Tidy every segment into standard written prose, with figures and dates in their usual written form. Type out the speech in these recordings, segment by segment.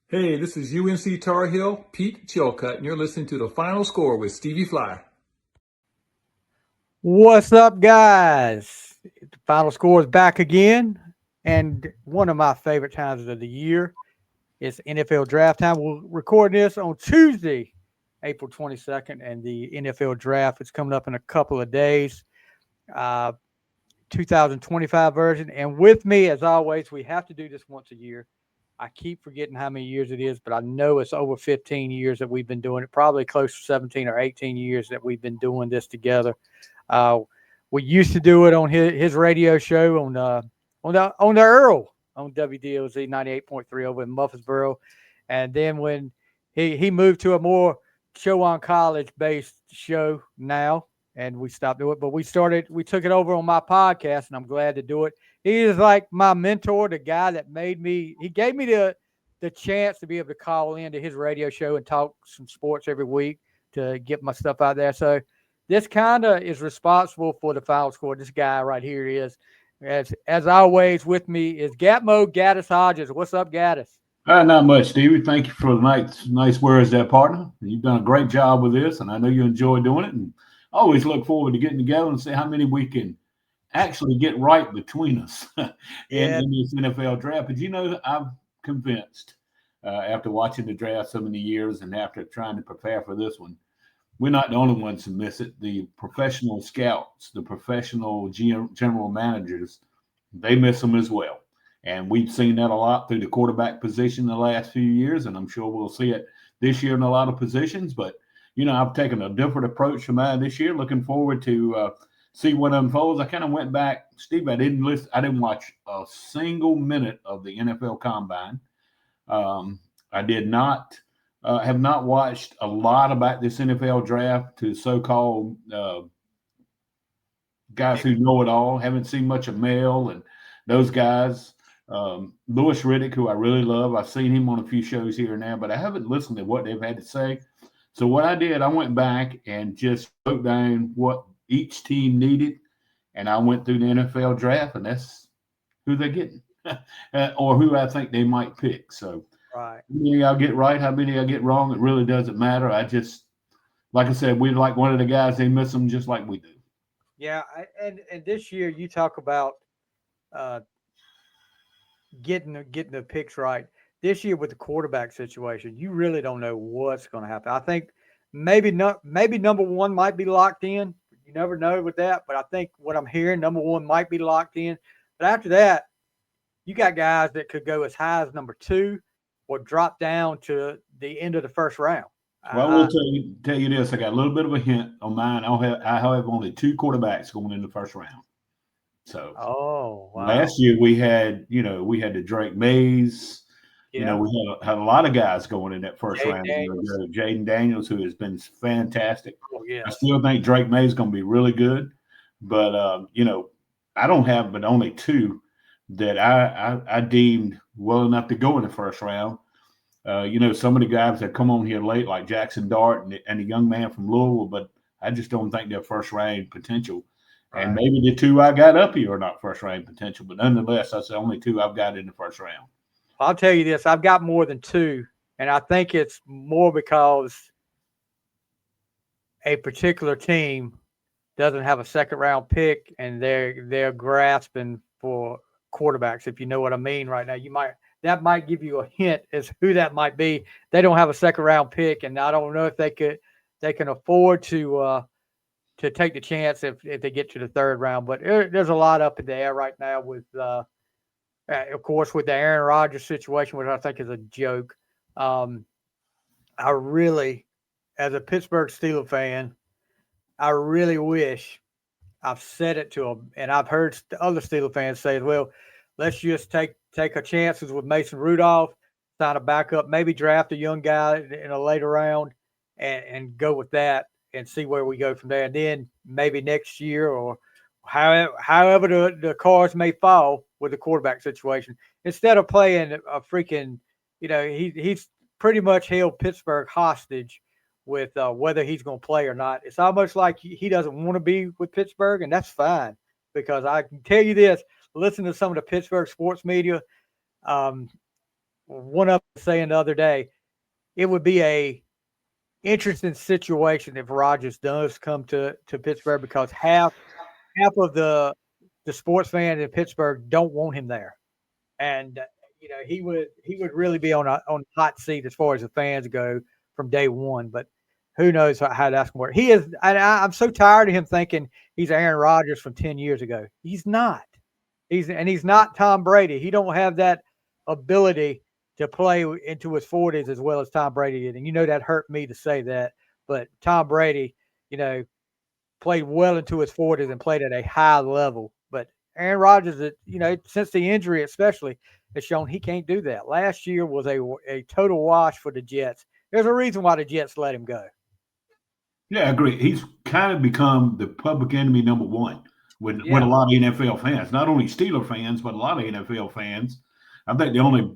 Hey, this is UNC Tar Heel, Pete Chilcutt, and you're listening to The Final Score with Stevie Fly. What's up, guys? The final score is back again, and one of my favorite times of the year is NFL draft time. We'll record this on Tuesday, April 22nd, and the NFL draft is coming up in a couple of days. Uh, 2025 version. And with me, as always, we have to do this once a year. I keep forgetting how many years it is, but I know it's over 15 years that we've been doing it, probably close to 17 or 18 years that we've been doing this together. Uh, we used to do it on his radio show on the Earl on WDOZ 98.3 over in Muffinsboro, and then when he moved to a more show on college based show now, and we stopped doing it, but we took it over on my podcast, and I'm glad to do it. He is like my mentor, the guy that he gave me the chance to be able to call into his radio show and talk some sports every week to get my stuff out there. So this kind of is responsible for the final score. This guy right here is, as always, with me is Gatmo Gattis Hodges. What's up, Gattis? Not much, Stevie. Thank you for the nice words there, partner. You've done a great job with this, and I know you enjoy doing it. And I always look forward to getting together and see how many we can actually get right between us Yeah, in this NFL draft. But I'm convinced after watching the draft so many years and after trying to prepare for this one, we're not the only ones who miss it. The professional scouts, the professional general managers, they miss them as well. And we've seen that a lot through the quarterback position the last few years, and I'm sure we'll see it this year in a lot of positions. But I've taken a different approach to mine this year. Looking forward to see what unfolds. I kind of went back, Steve. I didn't listen. I didn't watch a single minute of the NFL Combine. I did not have not watched a lot about this NFL draft to so-called guys who know it all. Haven't seen much of Mel and those guys. Louis Riddick, who I really love. I've seen him on a few shows here and there, but I haven't listened to what they've had to say. So what I did, I went back and just wrote down what each team needed, and I went through the NFL draft, and that's who they're getting, or who I think they might pick. So right. how many I'll get right, how many I get wrong, it really doesn't matter. I just, like I said, we're like one of the guys, they miss them just like we do. Yeah, and this year you talk about uh, getting the picks right. This year with the quarterback situation, you really don't know what's going to happen. I think maybe number one might be locked in. You never know with that, but I think what I'm hearing, number one might be locked in. But after that, you got guys that could go as high as number two or drop down to the end of the first round. Well, I will I, tell you this. I got a little bit of a hint on mine. I have only two quarterbacks going in the first round. So oh wow, last year we had the Drake Mays. yeah, We had a lot of guys going in that first Jaden round. Daniels. Jaden Daniels, who has been fantastic. Oh I yes, still think Drake May is going to be really good, but I don't have but only two that I deemed well enough to go in the first round. Some of the guys that come on here late, like Jackson Dart and the young man from Louisville, but I just don't think they're first round potential. And right. maybe the two I got up here are not first round potential, but nonetheless, that's the only two I've got in the first round. I'll tell you this: I've got more than two, and I think it's more because a particular team doesn't have a second round pick and they're grasping for quarterbacks, if you know what I mean right now. That might give you a hint as who that might be. They don't have a second round pick, and I don't know if they can afford to take the chance if they get to the third round. But there's a lot up in the air right now with of course with the Aaron Rodgers situation, which I think is a joke. Um, I really, as a Pittsburgh Steelers fan, I really wish I've said it to them, and I've heard other Steelers fans say as well. Let's just take our chances with Mason Rudolph, sign a backup, maybe draft a young guy in a later round, and go with that and see where we go from there. And then maybe next year or however the cards may fall with the quarterback situation, instead of playing a freaking, he's pretty much held Pittsburgh hostage with whether he's going to play or not. It's almost like he doesn't want to be with Pittsburgh, and that's fine because I can tell you this: listen to some of the Pittsburgh sports media. Um, one of them saying the other day, it would be a interesting situation if Rodgers does come to Pittsburgh, because half of the sports fans in Pittsburgh don't want him there, and he would really be on a hot seat as far as the fans go from day one. But who knows how that's going to work? He is. I'm so tired of him thinking he's Aaron Rodgers from 10 years ago. He's not. He's not Tom Brady. He don't have that ability to play into his 40s as well as Tom Brady did. And that hurt me to say that. But Tom Brady, played well into his 40s and played at a high level. But Aaron Rodgers, since the injury especially, has shown he can't do that. Last year was a total wash for the Jets. There's a reason why the Jets let him go. Yeah, I agree. He's kind of become the public enemy number one with a lot of NFL fans, not only Steeler fans, but a lot of NFL fans. I think the only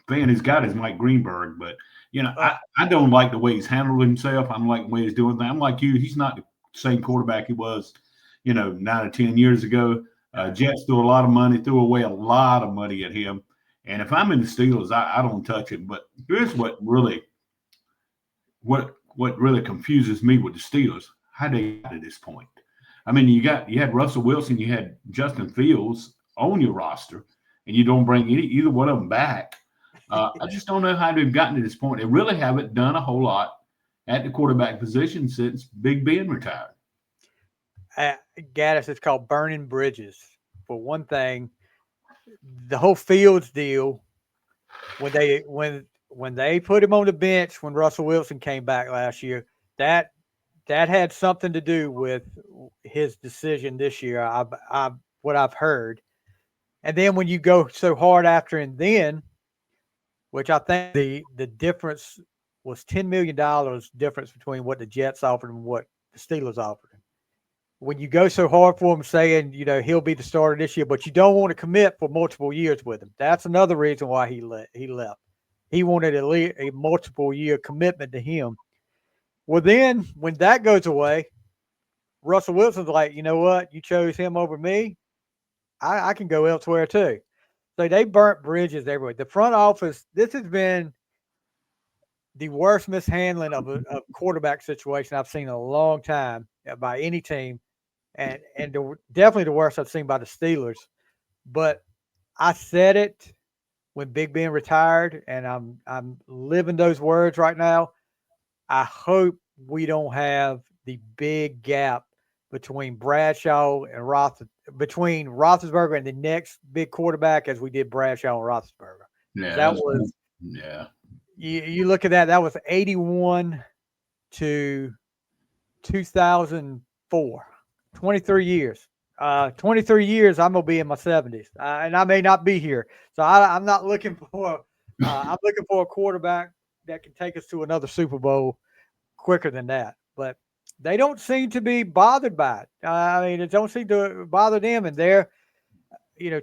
fan he's got is Mike Greenberg. But, I don't like the way he's handled himself. I don't like the way he's doing things. I'm like you. He's not the same quarterback he was, 9 or 10 years ago. Jets threw away a lot of money at him. And if I'm in the Steelers, I don't touch him. But here's what really confuses me with the Steelers: how they got to this point. I mean, you had Russell Wilson, you had Justin Fields on your roster, and you don't bring either one of them back. I just don't know how they've gotten to this point. They really haven't done a whole lot at the quarterback position since Big Ben retired. Gattis, it's called burning bridges. For one thing, the whole Fields deal, when they put him on the bench when Russell Wilson came back last year, that had something to do with his decision this year. What I've heard. And then when you go so hard after him, then, which I think the difference was $10 million difference between what the Jets offered and what the Steelers offered him. When you go so hard for him, saying he'll be the starter this year, but you don't want to commit for multiple years with him. That's another reason why he left. He wanted a multiple year commitment to him. Well, then when that goes away, Russell Wilson's like, you know what? You chose him over me. I can go elsewhere too. So they burnt bridges everywhere. The front office, this has been the worst mishandling of a quarterback situation I've seen in a long time by any team, and definitely the worst I've seen by the Steelers. But I said it when Big Ben retired, and I'm living those words right now. I hope we don't have the big gap between Bradshaw and between Roethlisberger and the next big quarterback as we did Bradshaw and Roethlisberger. Yeah, that was. Yeah. You look at that. That was 81 to 2004. 23 years. 23 years. I'm gonna be in my 70s, and I may not be here. So I'm not looking for. I'm looking for a quarterback that can take us to another Super Bowl quicker than that. But they don't seem to be bothered by it. It don't seem to bother them. And they're,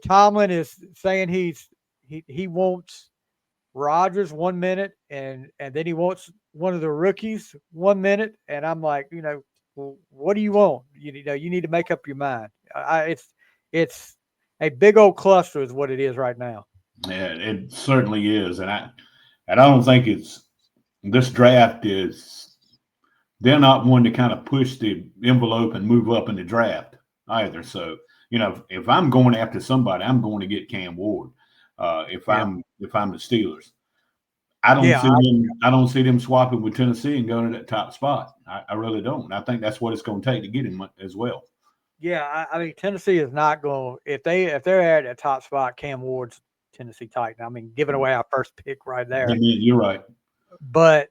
Tomlin is saying he wants Rodgers 1 minute, and then he wants one of the rookies 1 minute, and I'm like, well, what do you want? You need to make up your mind. It's a big old cluster is what it is right now. Yeah, it certainly is, and I don't think this draft is. They're not one to kind of push the envelope and move up in the draft either. So, if I'm going after somebody, I'm going to get Cam Ward. If I'm the Steelers, I don't see them swapping with Tennessee and going to that top spot. I really don't. I think that's what it's going to take to get him as well. Yeah, Tennessee is not going. If they're at a top spot, Cam Ward's Tennessee Titan. Giving away our first pick right there. You're right. But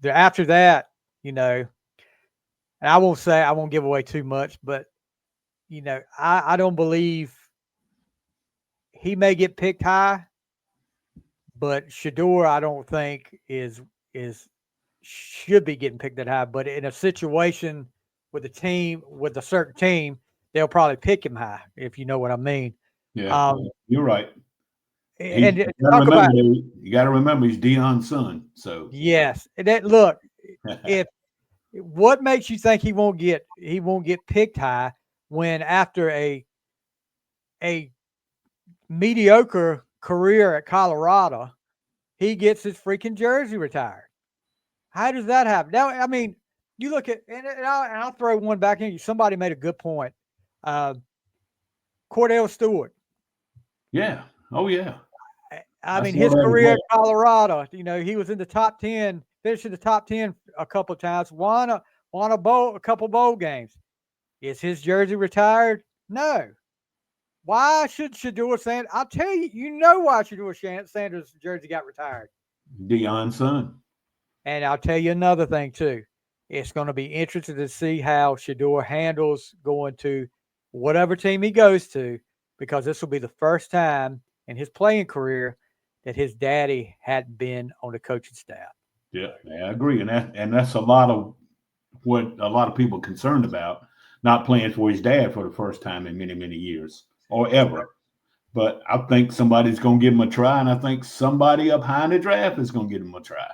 after that, and I won't give away too much, but I don't believe he may get picked high, but Shador I don't think should be getting picked that high. But in a situation with a certain team, they'll probably pick him high, if you know what I mean. Yeah, you're right. And you got to remember he's Deion's son. So yes, look, if what makes you think he won't get picked high when after a mediocre career at Colorado, he gets his freaking jersey retired. How does that happen? Now, I mean, you look at, and I'll throw one back in. Somebody made a good point. Cordell Stewart. Yeah. Oh, yeah. I mean, saw his that as career in well. Colorado, he was in the top 10, finished in the top 10 a couple of times, won a couple bowl games. Is his jersey retired? No. Why should Shedeur Sanders? I'll tell you, why Shedeur Sanders' jersey got retired. Deion's son. And I'll tell you another thing, too. It's going to be interesting to see how Shedeur handles going to whatever team he goes to, because this will be the first time in his playing career that his daddy hadn't been on the coaching staff. Yeah, I agree. And that's a lot of what a lot of people are concerned about, not playing for his dad for the first time in many, many years or ever. But I think somebody's going to give him a try, and I think somebody up high in the draft is going to give him a try.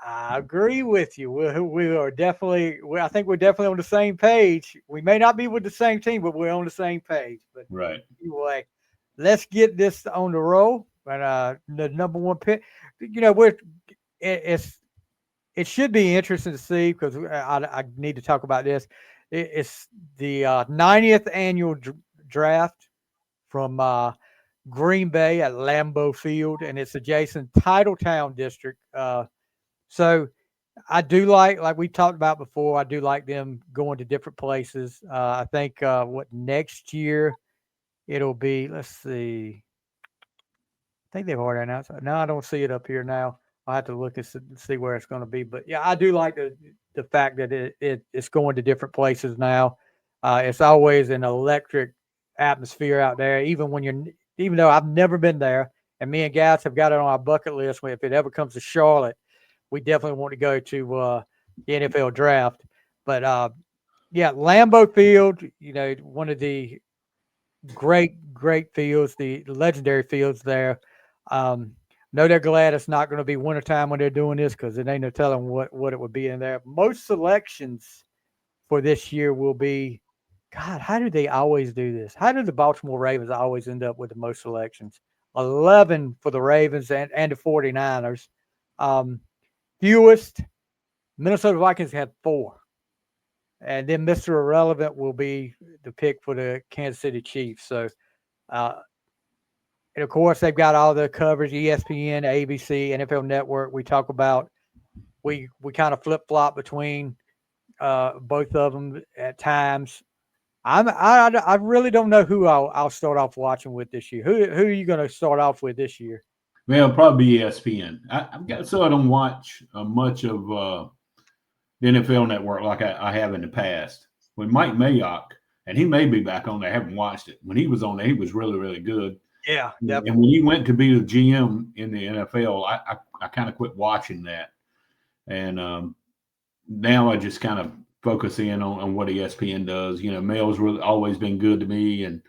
I agree with you. We are definitely. I think we're definitely on the same page. We may not be with the same team, but we're on the same page. But right. Anyway, let's get this on the roll. But the number one pick, it should be interesting to see, because I need to talk about this. It's the 90th annual draft from Green Bay at Lambeau Field, and it's adjacent Titletown district. So I do like we talked about before, I do like them going to different places. I think next year it'll be, let's see. I think they've already announced it. No, I don't see it up here now. I'll have to look and see where it's going to be. But yeah, I do like the fact that it's going to different places now. It's always an electric atmosphere out there, even though I've never been there, and me and Gats have got it on our bucket list. If it ever comes to Charlotte, we definitely want to go to the NFL draft. But yeah, Lambeau Field, one of the great fields, the legendary fields there. Know they're glad it's not going to be wintertime when they're doing this, because it ain't no telling what it would be in there. Most selections for this year will be, God, how do they always do this? How do the Baltimore Ravens always end up with the most selections? 11 for the Ravens and the 49ers. Fewest, Minnesota Vikings had 4. And then Mr. Irrelevant will be the pick for the Kansas City Chiefs. So, and of course, they've got all the coverage, ESPN, ABC, NFL Network. We talk about, we kind of flip-flop between both of them at times. I really don't know who I'll start off watching with this year. Who are you going to start off with this year? Well, probably ESPN. I've got, so I don't watch much of the NFL Network like I have in the past. When Mike Mayock, and he may be back on there, I haven't watched it. When he was on there, he was really, really good. Yeah, definitely. And when he went to be the GM in the NFL, I kind of quit watching that. And now I just kind of focus in on what ESPN does. Mel's really always been good to me, and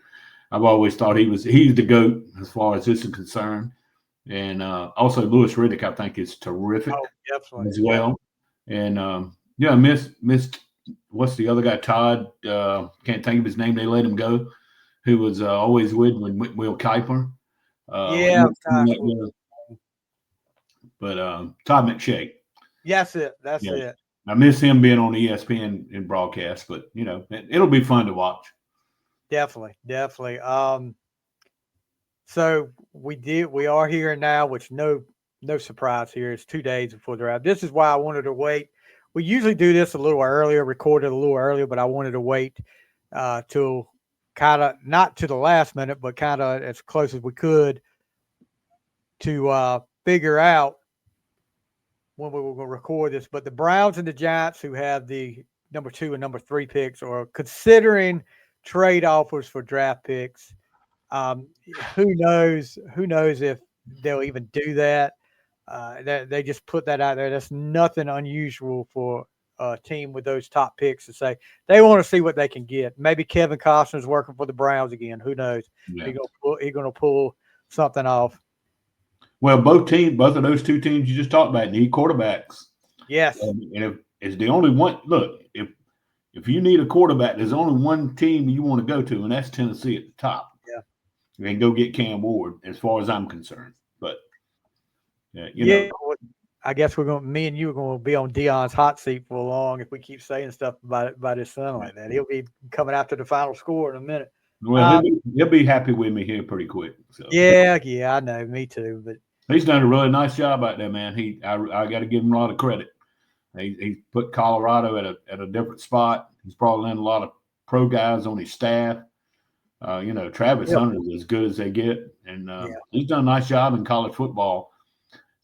I've always thought he's the GOAT as far as this is concerned. And also Louis Riddick, I think, is terrific as well. And I missed what's the other guy, Todd? Can't think of his name. They let him go. Who was always with Will Kiper. But Todd McShay. That's it. I miss him being on ESPN in broadcast, but it'll be fun to watch. Definitely. So we are here now, which no surprise here. It's 2 days before the draft. This is why I wanted to wait. We usually do this a little earlier, record it a little earlier, but I wanted to wait till kind of not to the last minute, but kind of as close as we could to figure out when we were going to record this. But the Browns and the Giants, who have the number 2 and number 3 picks, are considering trade offers for draft picks. Who knows if they'll even do that. They just put that out there. That's nothing unusual for a team with those top picks to say. They want to see what they can get. Maybe Kevin Costner's working for the Browns again. Who knows? Yeah. He's going to pull something off. Well, both of those two teams you just talked about need quarterbacks. Yes. And if it's the only one, look, if you need a quarterback, there's only one team you want to go to, and that's Tennessee at the top. Yeah. And go get Cam Ward, as far as I'm concerned. But know, well, I guess me and you are going to be on Dion's hot seat for long if we keep saying stuff about his son like that. He'll be coming after the final score in a minute. well, he'll be happy with me here pretty quick. So. Yeah, I know, me too. But he's done a really nice job out there, man. I got to give him a lot of credit. He put Colorado at a different spot. He's brought in a lot of pro guys on his staff. Travis Hunter is as good as they get, and he's done a nice job in college football.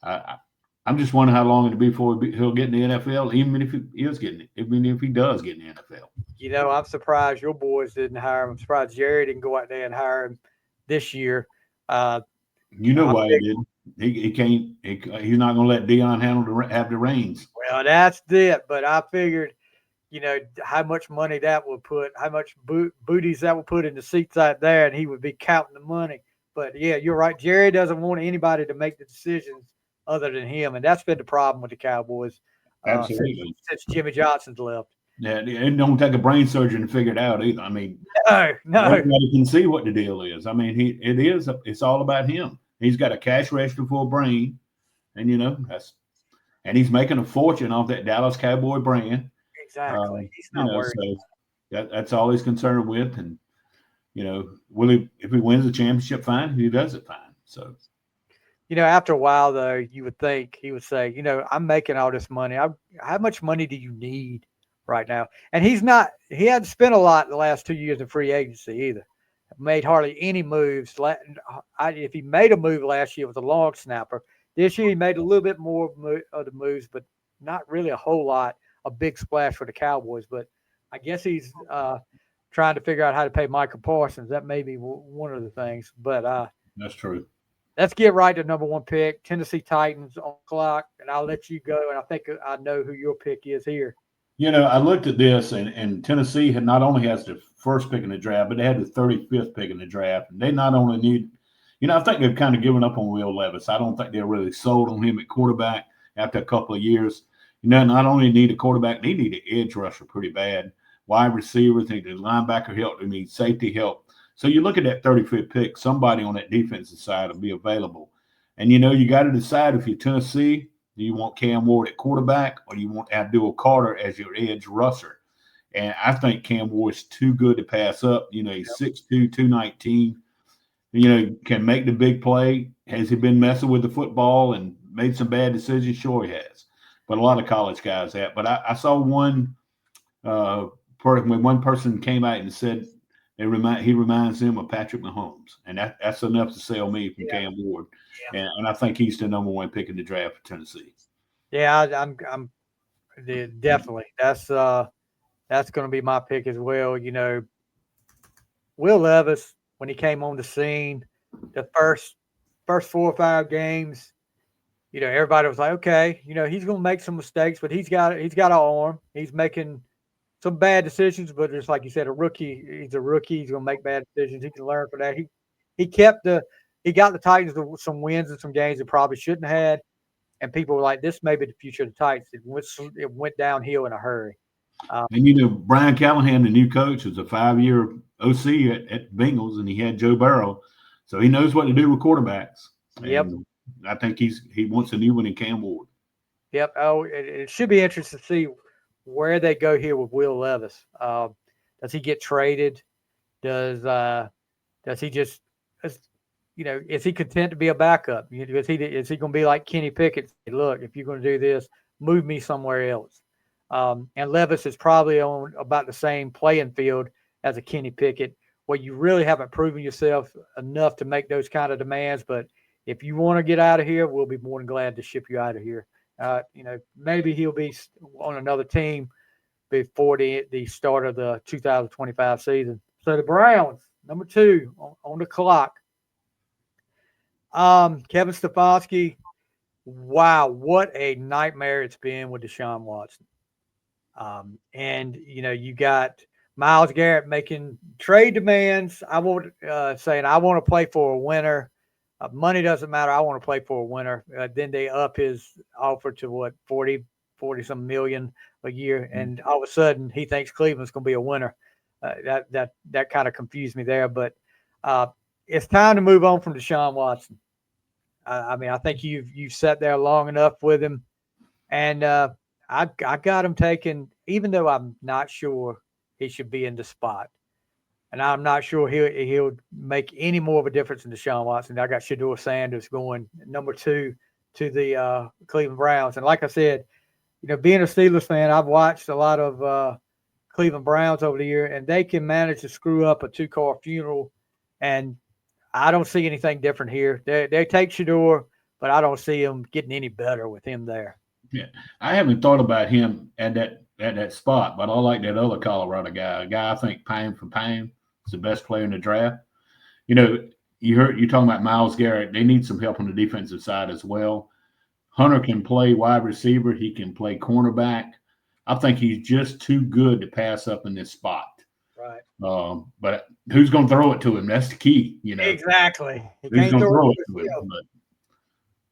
I'm just wondering how long it'll be before he'll get in the NFL, even if he does get in the NFL. I'm surprised your boys didn't hire him. I'm surprised Jerry didn't go out there and hire him this year. Why he didn't. He can't. He's not going to let Dion have the reins. Well, that's it. But I figured, how much money that would put, how much booties that would put in the seats out there, and he would be counting the money. But yeah, you're right. Jerry doesn't want anybody to make the decisions other than him, and that's been the problem with the Cowboys. Absolutely. Since Jimmy Johnson's left. Yeah, it don't take a brain surgeon to figure it out either. I mean, no. Everybody can see what the deal is. I mean, it's all about him. He's got a cash register full brain, and and he's making a fortune off that Dallas Cowboy brand. Exactly. He's not worried. So that's all he's concerned with. And if he wins the championship, fine. If he does it, fine. So. After a while, though, you would think he would say, I'm making all this money. How much money do you need right now? And he hadn't spent a lot the last 2 years in free agency either. Made hardly any moves. If he made a move last year, it was a long snapper. This year, he made a little bit more of the moves, but not really a whole lot, a big splash for the Cowboys. But I guess he's trying to figure out how to pay Michael Parsons. That may be one of the things. But that's true. Let's get right to number one pick, Tennessee Titans on the clock, and I'll let you go. And I think I know who your pick is here. I looked at this, and Tennessee not only has the first pick in the draft, but they had the 35th pick in the draft. And they not only need, I think they've kind of given up on Will Levis. I don't think they're really sold on him at quarterback after a couple of years. Not only need a quarterback, they need an edge rusher pretty bad. Wide receivers, they need linebacker help, they need safety help. So you look at that 35th pick, somebody on that defensive side will be available. And, you got to decide if you're Tennessee, do you want Cam Ward at quarterback or do you want Abdul Carter as your edge rusher? And I think Cam Ward is too good to pass up. He's 6'2", 219. Can make the big play. Has he been messing with the football and made some bad decisions? Sure he has. But a lot of college guys have. But I saw one person came out and said, he reminds them of Patrick Mahomes, and that's enough to sell me from Cam Ward, and I think he's the number one pick in the draft for Tennessee. Yeah, I'm definitely that's going to be my pick as well. Will Levis, when he came on the scene, the first 4 or 5 games, everybody was like, okay, he's going to make some mistakes, but he's got an arm. He's making some bad decisions, but just like you said, he's a rookie. He's going to make bad decisions. He can learn from that. He got the Titans to some wins and some games they probably shouldn't have had. And people were like, this may be the future of the Titans. It went downhill in a hurry. And, Brian Callahan, the new coach, was a 5-year OC at Bengals, and he had Joe Burrow. So he knows what to do with quarterbacks. Yep. And I think he wants a new one in Cam Ward. Yep. Oh, it should be interesting to see where they go here with Will Levis. Does he get traded? Does he just, is he content to be a backup? Is he going to be like Kenny Pickett? Say, look, if you're going to do this, move me somewhere else. And Levis is probably on about the same playing field as a Kenny Pickett, where you really haven't proven yourself enough to make those kind of demands. But if you want to get out of here, we'll be more than glad to ship you out of here. Maybe he'll be on another team before the start of the 2025 season. So the Browns, number 2 on the clock. Kevin Stefanski, wow, what a nightmare it's been with Deshaun Watson. And you got Myles Garrett making trade demands. Saying I want to play for a winner. Money doesn't matter. I want to play for a winner. Then they up his offer to 40 some million a year. And all of a sudden he thinks Cleveland's going to be a winner. That kind of confused me there, but it's time to move on from Deshaun Watson. I mean, I think you've sat there long enough with him, and I got him taken, even though I'm not sure he should be in the spot, and I'm not sure he'll make any more of a difference than Deshaun Watson. I got Shedeur Sanders going number 2 to the Cleveland Browns, and like I said, being a Steelers fan, I've watched a lot of Cleveland Browns over the year, and they can manage to screw up a 2-car funeral, and I don't see anything different here. They take Shedeur, but I don't see him getting any better with him there. Yeah, I haven't thought about him at that spot, but I like that other Colorado guy. A guy I think pound for pound is the best player in the draft. You talking about Myles Garrett. They need some help on the defensive side as well. Hunter can play wide receiver. He can play cornerback. I think he's just too good to pass up in this spot. Right. But who's going to throw it to him? That's the key. Exactly. Who's going to throw it to him?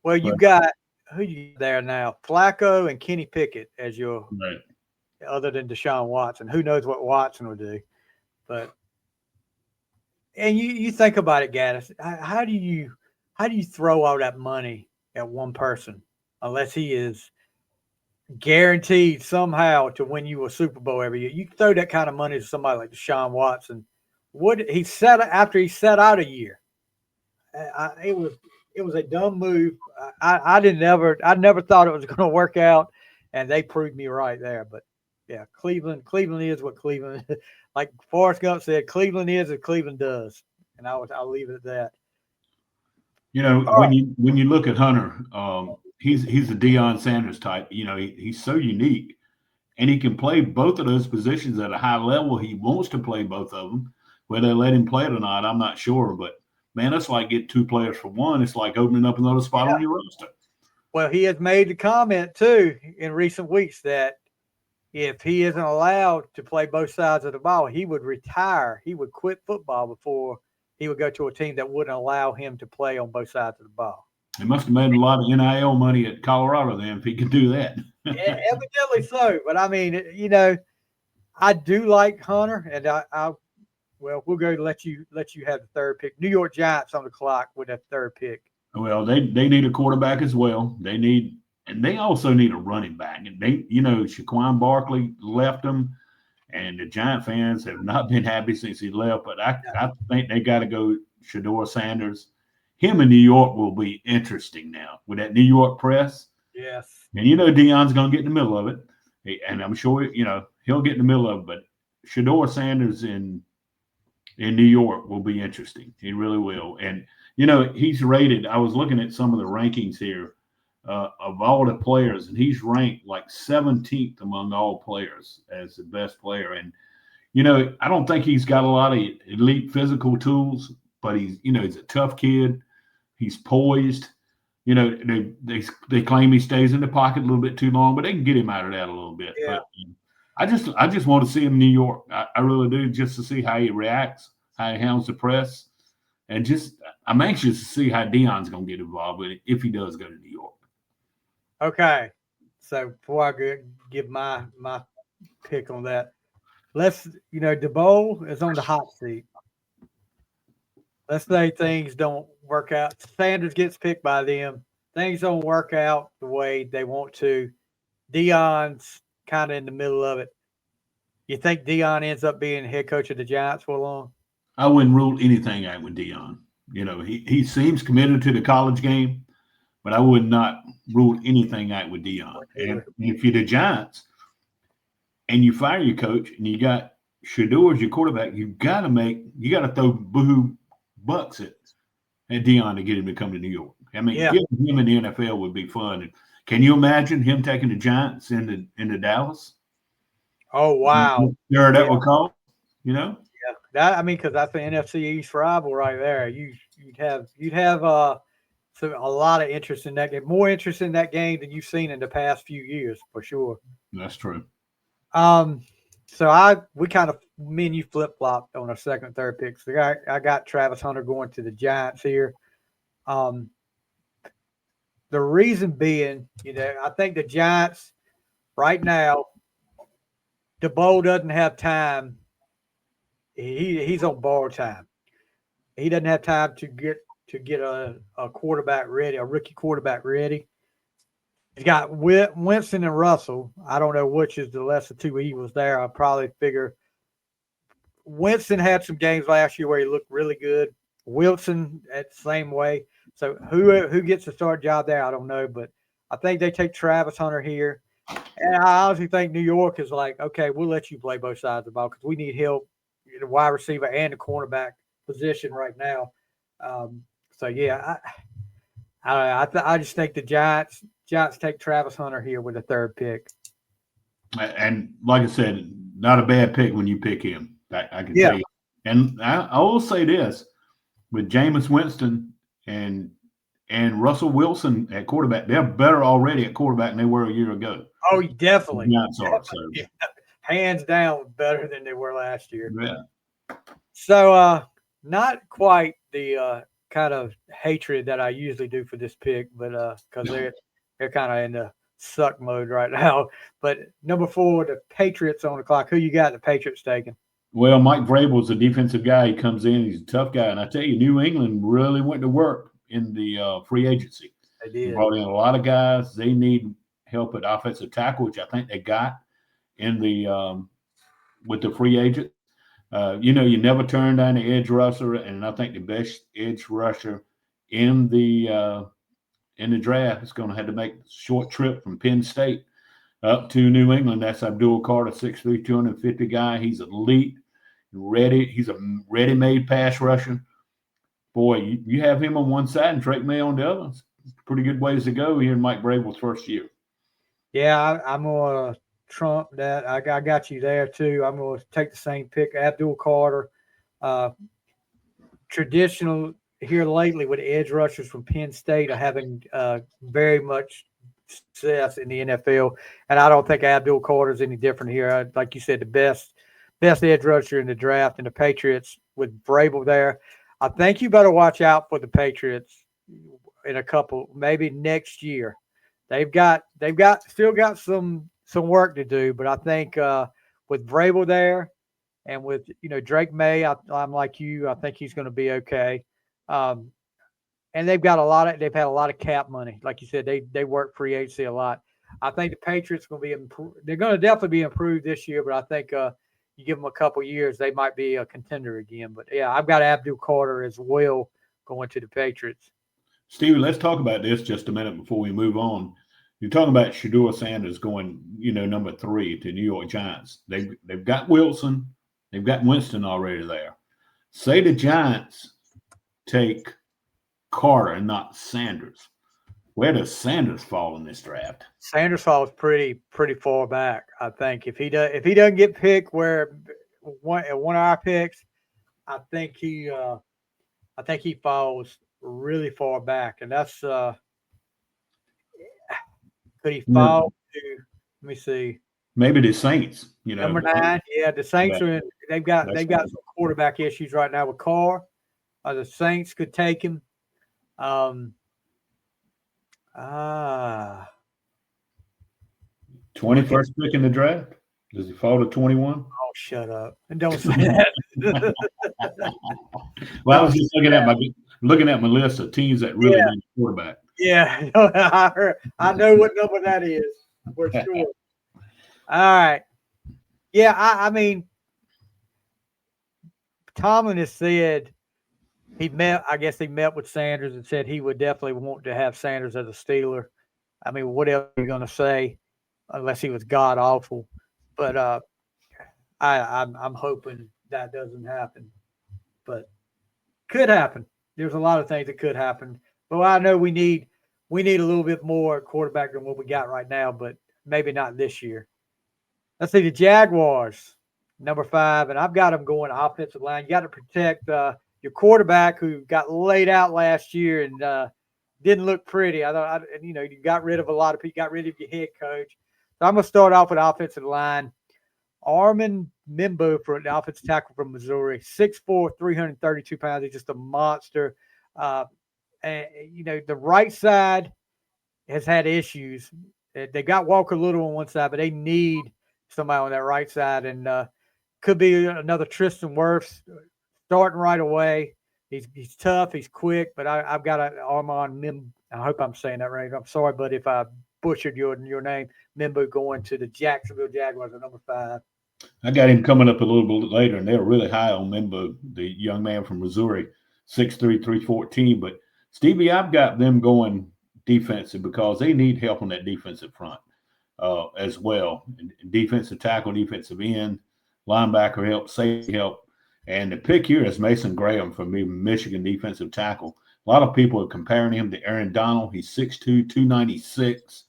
Well, you got who you there now? Flacco and Kenny Pickett as your other than Deshaun Watson. Who knows what Watson will do? And you think about it, Gattis. How do you throw all that money at one person unless he is guaranteed somehow to win you a Super Bowl every year? You throw that kind of money to somebody like Deshaun Watson. After he sat out a year? It was a dumb move. I never thought it was going to work out, and they proved me right there. But yeah, Cleveland is what Cleveland, like Forrest Gump said, Cleveland is what Cleveland does, and I'll leave it at that. When you look at Hunter, he's a Deion Sanders type. He's so unique, and he can play both of those positions at a high level. He wants to play both of them. Whether they let him play it or not, I'm not sure. But man, that's like getting 2 players for one. It's like opening up another spot on your roster. Well, he has made the comment too in recent weeks that if he isn't allowed to play both sides of the ball, he would retire. He would quit football before he would go to a team that wouldn't allow him to play on both sides of the ball. He must have made a lot of NIL money at Colorado then if he could do that. Yeah, evidently so. But I mean, I do like Hunter, and we'll go let you have the third pick. New York Giants on the clock with that third pick. Well, they need a quarterback as well. They also need a running back. And Shaquan Barkley left them, and the Giant fans have not been happy since he left. But I think they got to go Shedeur Sanders. Him in New York will be interesting now with that New York press. Yes. And Deion's going to get in the middle of it, and I'm sure he'll get in the middle of it. But Shedeur Sanders in New York will be interesting. He really will. And he's rated. I was looking at some of the rankings here of all the players, and he's ranked like 17th among all players as the best player. And I don't think he's got a lot of elite physical tools, but he's a tough kid. He's poised. They claim he stays in the pocket a little bit too long, but they can get him out of that a little bit. Yeah. But I just want to see him in New York. I really do, just to see how he reacts, how he handles the press, and I'm anxious to see how Deion's going to get involved with it if he does go to New York. Okay, so before I give my pick on that, DeBowl is on the hot seat. Let's say things don't work out. Sanders gets picked by them. Things don't work out the way they want to. Deion's kind of in the middle of it. You think Deion ends up being head coach of the Giants for long? I wouldn't rule anything out with Deion. He seems committed to the college game, but I would not rule anything out with Deion. And if you're the Giants and you fire your coach and you got Shedeur as your quarterback, you got to throw boohoo bucks at Deion to get him to come to New York. I mean, getting him in the NFL would be fun. And can you imagine him taking the Giants into Dallas? Oh wow! Sure, that would call. Yeah, because that's the NFC East rival right there. You'd have a lot of interest in that game, more interest in that game than you've seen in the past few years for sure. That's true. So me and you flip flopped on our second and third picks. I got Travis Hunter going to the Giants here. The reason being, I think the Giants right now, DeBowl doesn't have time. He's on borrowed time. He doesn't have time to get to get a quarterback ready, a rookie quarterback ready. He's got Winston and Russell. I don't know which is the lesser two evils there. I probably figure Winston had some games last year where he looked really good. Wilson at the same way. So who gets the start job there, I don't know. But I think they take Travis Hunter here. And I honestly think New York is like, okay, we'll let you play both sides of the ball because we need help in the wide receiver and the cornerback position right now. So yeah, I just think the Giants take Travis Hunter here with the third pick. And like I said, not a bad pick when you pick him. I can tell you. And I will say this: with Jameis Winston and Russell Wilson at quarterback, they're better already at quarterback than they were a year ago. Oh, definitely. So. Hands down better than they were last year. Yeah. So not quite the kind of hatred that I usually do for this pick, but because they're kind of in the suck mode right now. But number 4, the Patriots on the clock. Who you got the Patriots taking? Well, Mike Vrabel's a defensive guy. He comes in, he's a tough guy. And I tell you, New England really went to work in the free agency. They did. They brought in a lot of guys. They need help at offensive tackle, which I think they got in the with the free agent. You never turn down the edge rusher, and I think the best edge rusher in the draft is going to have to make a short trip from Penn State up to New England. That's Abdul Carter, 6'3", 250 guy. He's elite, ready. He's a ready-made pass rusher. Boy, you have him on one side and Drake May on the other. It's pretty good ways to go here in Mike Vrabel's first year. Yeah, I'm going to trump that. I got you there too. I'm going to take the same pick, Abdul Carter. Traditional here lately with edge rushers from Penn State are having very much success in the NFL, and I don't think Abdul Carter is any different here. Like you said, the best edge rusher in the draft, and the Patriots with Vrabel there. I think you better watch out for the Patriots in a couple, maybe next year. They've still got some work to do, but I think with Vrabel there and with Drake May, I'm like you. I think he's going to be okay. And they've had a lot of cap money, like you said. They work free agency a lot. I think the Patriots going to be they're going to definitely be improved this year, but I think you give them a couple years, they might be a contender again. But yeah, I've got Abdul Carter as well going to the Patriots. Stevie, let's talk about this just a minute before we move on. You're talking about Shedeur Sanders going, number 3 to New York Giants. They've got Wilson, they've got Winston already there. Say the Giants take Carter and not Sanders. Where does Sanders fall in this draft? Sanders falls pretty far back, I think. If he doesn't get picked where one of our picks, I think he falls really far back, and that's could he fall to? Let me see. Maybe the Saints. Number 9. Yeah, the Saints are. They've got some quarterback issues right now with Carr. The Saints could take him. 21st pick in the draft. Does he fall to 21? Oh, shut up! And don't say that. Well, I was just looking at my list of teams that really need a quarterback. Yeah, I know what number that is for sure. All right. Yeah, I mean, Tomlin has said he met with Sanders and said he would definitely want to have Sanders as a Steeler. I mean, what else are you going to say unless he was god awful? But I'm hoping that doesn't happen. But could happen. There's a lot of things that could happen. But I know we need a little bit more quarterback than what we got right now, but maybe not this year. Let's see, the Jaguars, number 5, and I've got them going offensive line. You got to protect your quarterback who got laid out last year and didn't look pretty. I thought, you got rid of a lot of people. You got rid of your head coach. So I'm going to start off with offensive line. Armin Mimbo for the offensive tackle from Missouri, 6'4", 332 pounds. He's just a monster. And, the right side has had issues. They got Walker Little on one side, but they need somebody on that right side. And could be another Tristan Wirfs starting right away. He's tough. He's quick, but I've got an Armand Mim. I hope I'm saying that right. I'm sorry, but if I butchered your name, Mimbu going to the Jacksonville Jaguars at number 5. I got him coming up a little bit later, and they're really high on Mimbo, the young man from Missouri, 6'3", 314. But Stevie, I've got them going defensive because they need help on that defensive front as well. And defensive tackle, defensive end, linebacker help, safety help. And the pick here is Mason Graham from Michigan defensive tackle. A lot of people are comparing him to Aaron Donald. He's 6'2", 296,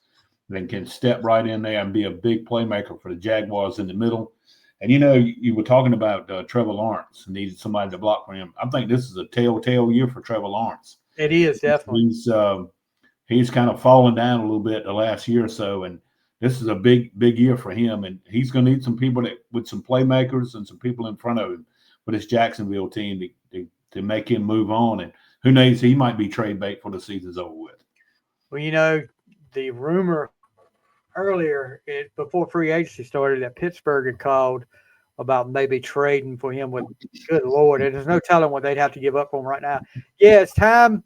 and can step right in there and be a big playmaker for the Jaguars in the middle. And, you were talking about Trevor Lawrence, needed somebody to block for him. I think this is a telltale year for Trevor Lawrence. It is, definitely. He's kind of fallen down a little bit the last year or so, and this is a big year for him. And he's going to need some people with some playmakers and some people in front of him for this Jacksonville team to make him move on. And who knows, he might be trade bait for the season's over with. Well, the rumor earlier, before free agency started, that Pittsburgh had called about maybe trading for him. With good Lord, there's no telling what they'd have to give up for him right now. Yeah, it's time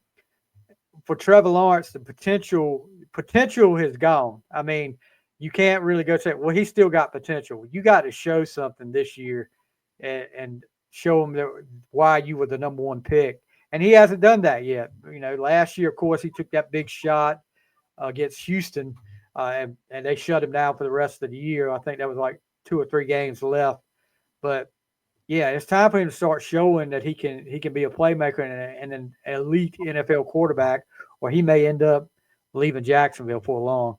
for Trevor Lawrence. The potential has gone. I mean, you can't really go say, well, he's still got potential. You got to show something this year and show him why you were the number 1 pick. And he hasn't done that yet. Last year, of course, he took that big shot against Houston, and they shut him down for the rest of the year. I think that was like 2 or 3 games left. But yeah, it's time for him to start showing that he can be a playmaker and an elite NFL quarterback, or he may end up leaving Jacksonville for long.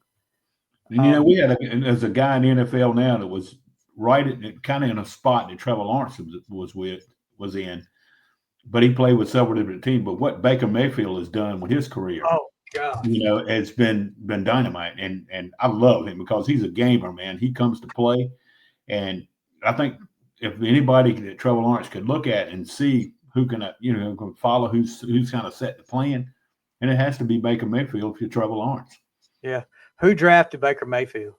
And we had there's a guy in the NFL now that was kind of in a spot that Trevor Lawrence was in, but he played with several different teams. But what Baker Mayfield has done with his career, God, it's been dynamite, and I love him because he's a gamer, man. He comes to play, and I think if anybody that Trevor Lawrence could look at and see who can follow who's kind of set the plan, and it has to be Baker Mayfield if you're Trevor Lawrence. Yeah, who drafted Baker Mayfield?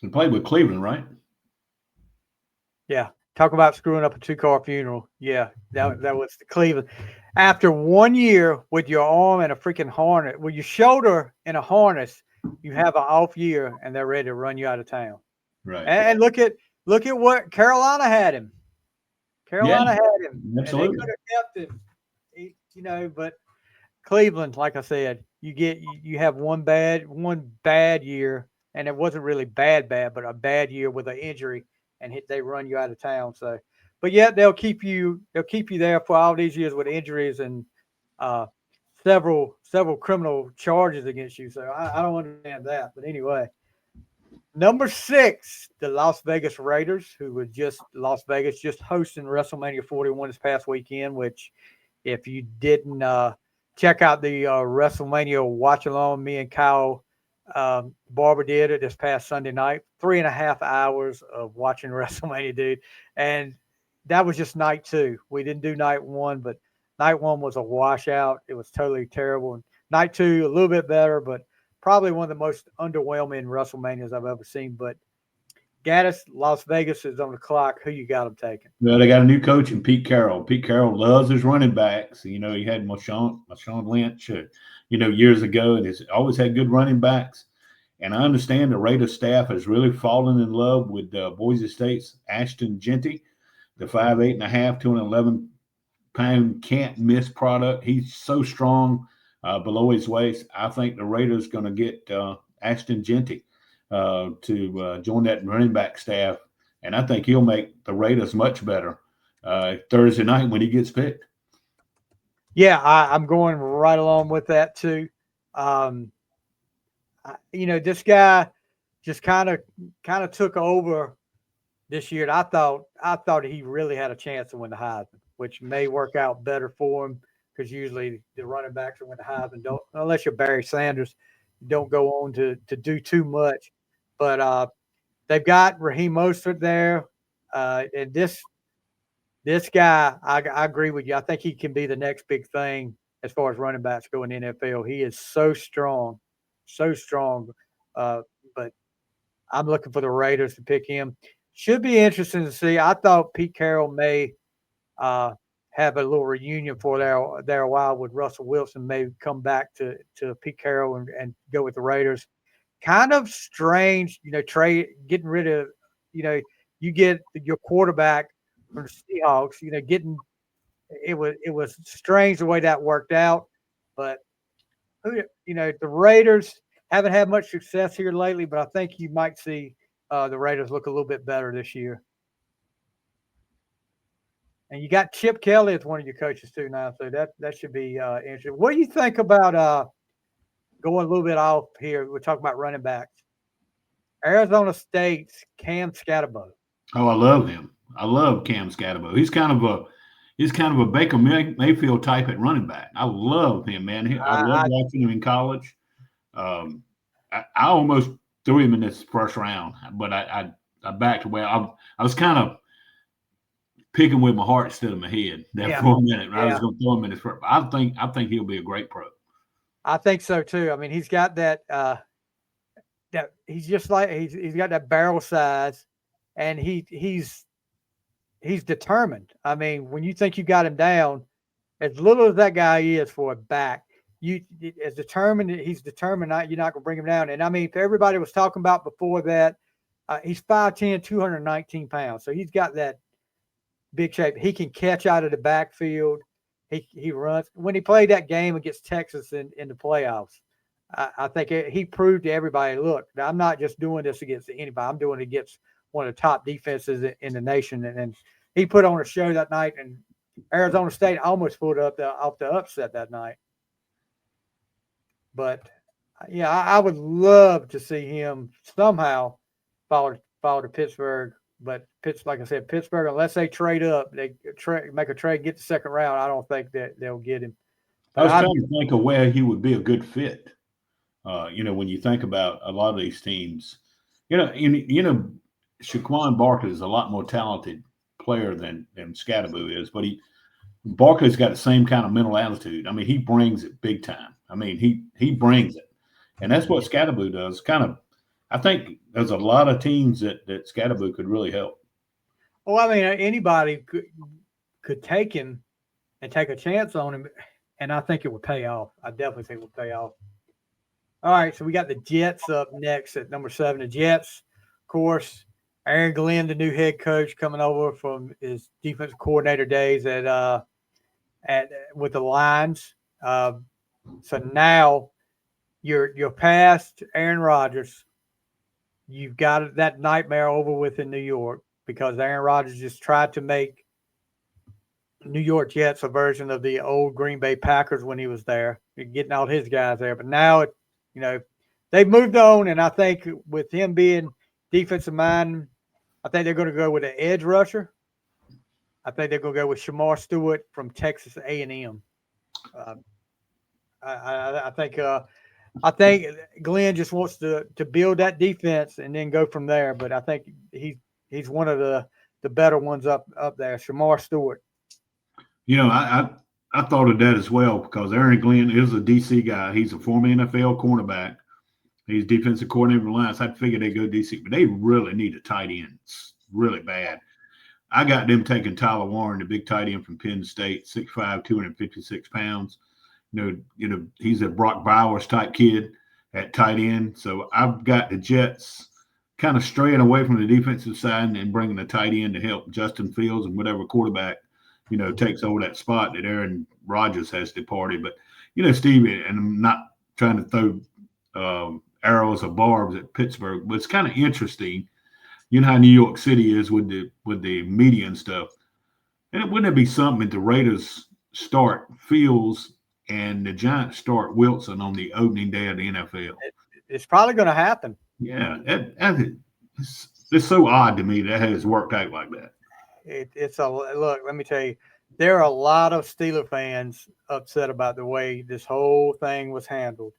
He played with Cleveland, right? Yeah. Talk about screwing up a 2-car funeral. Yeah, that was the Cleveland. After 1 year with your arm in a freaking harness, with your shoulder in a harness, you have an off year, and they're ready to run you out of town. Right. And look at what Carolina had him. Carolina had him. Absolutely. And they could have kept him. But Cleveland, like I said, you have one bad year, and it wasn't really bad, but a bad year with an injury. And they run you out of town. So, but yet they'll keep you there for all these years with injuries and several criminal charges against you. So I don't understand that. But anyway, number 6, the Las Vegas Raiders, who were just hosting WrestleMania 41 this past weekend. Which, if you didn't check out the WrestleMania watch along, me and Kyle Barber did it this past Sunday night. 3.5 hours of watching WrestleMania, dude. And that was just night 2. We didn't do night 1, but night 1 was a washout. It was totally terrible. And night 2, a little bit better, but probably one of the most underwhelming WrestleManias I've ever seen. But Gattis, Las Vegas is on the clock. Who you got them taking? Well, they got a new coach in Pete Carroll. Pete Carroll loves his running backs. He had Marshawn Lynch, years ago, and he's always had good running backs. And I understand the Raiders staff has really fallen in love with Boise State's Ashton Jeanty, the 5'8.5", 211-pound can't-miss product. He's so strong below his waist. I think the Raiders going to get Ashton Jeanty to join that running back staff, and I think he'll make the Raiders much better Thursday night when he gets picked. Yeah, I'm going right along with that too. This guy just kind of took over this year. And I thought he really had a chance to win the Heisman, which may work out better for him because usually the running backs who win the Heisman don't, unless you're Barry Sanders, don't go on to do too much. But they've got Raheem Mostert there, and this guy, I agree with you. I think he can be the next big thing as far as running backs go in the NFL. He is so strong. But I'm looking for the Raiders to pick him. Should be interesting to see. I thought Pete Carroll may have a little reunion for there a while with Russell Wilson, maybe come back to Pete Carroll and go with the Raiders. Kind of strange, trade getting rid of, you get your quarterback from the Seahawks, getting it was strange the way that worked out, but the Raiders haven't had much success here lately, but I think you might see the Raiders look a little bit better this year. And you got Chip Kelly as one of your coaches too now, so that should be interesting. What do you think about going a little bit off here? We're talking about running backs. Arizona State's Cam Scatterbo. Oh, I love him. I love Cam Scatterbo. He's kind of a Baker Mayfield type at running back. I love him, man. I love watching him in college. I almost threw him in this first round, but I backed away. I was kind of picking with my heart instead of my head for a minute. I was going to throw him in this first. I think he'll be a great pro. I think so too. I mean, he's got that he's just like he's got that barrel size, and he's determined. I mean, when you think you got him down, as little as that guy is for a back, he's determined. You're not going to bring him down. And I mean, if everybody was talking about before that, he's 5'10", 219 pounds. So he's got that big shape. He can catch out of the backfield. He runs. When he played that game against Texas in the playoffs, I think he proved to everybody, look, I'm not just doing this against anybody. I'm doing it against one of the top defenses in the nation. And he put on a show that night, and Arizona State almost pulled up off the upset that night. But, yeah, I would love to see him somehow fall to Pittsburgh. But like I said, Pittsburgh, unless they trade up, make a trade, get the second round, I don't think that they'll get him. But I was trying to think of where he would be a good fit. When you think about a lot of these teams, Shaquan Barkley is a lot more talented player than Scatterbo is, but Barkley's got the same kind of mental attitude. I mean, he brings it big time. I mean, he brings it, and that's what Scatterbo does. Kind of, I think there's a lot of teams that Scatterbo could really help. Well, I mean, anybody could take him and take a chance on him, and I think it would pay off. I definitely think it would pay off. All right, so we got the Jets up next at number 7. The Jets, of course, Aaron Glenn, the new head coach, coming over from his defensive coordinator days with the Lions. So now you're past Aaron Rodgers. You've got that nightmare over with in New York because Aaron Rodgers just tried to make New York Jets a version of the old Green Bay Packers when he was there, getting all his guys there. But now they've moved on, and I think with him being defensive mind, I think they're going to go with an edge rusher. I think they're going to go with Shamar Stewart from Texas A&M. I think Glenn just wants to build that defense and then go from there. But I think he's one of the better ones up there, Shamar Stewart. I thought of that as well because Aaron Glenn is a DC guy. He's a former NFL cornerback. He's defensive coordinator of the Lions. I figured they'd go DC, but they really need a tight end. It's really bad. I got them taking Tyler Warren, the big tight end from Penn State, 6'5", 256 pounds. He's a Brock Bowers type kid at tight end. So I've got the Jets kind of straying away from the defensive side and bringing the tight end to help Justin Fields and whatever quarterback takes over that spot that Aaron Rodgers has departed. But, Steve, and I'm not trying to throw arrows or barbs at Pittsburgh, but it's kind of interesting. You know how New York City is with the media and stuff. And wouldn't it be something if the Raiders start Fields and the Giants start Wilson on the opening day of the NFL? It's probably going to happen. Yeah. It's so odd to me that has worked out like that. Look, let me tell you, there are a lot of Steeler fans upset about the way this whole thing was handled.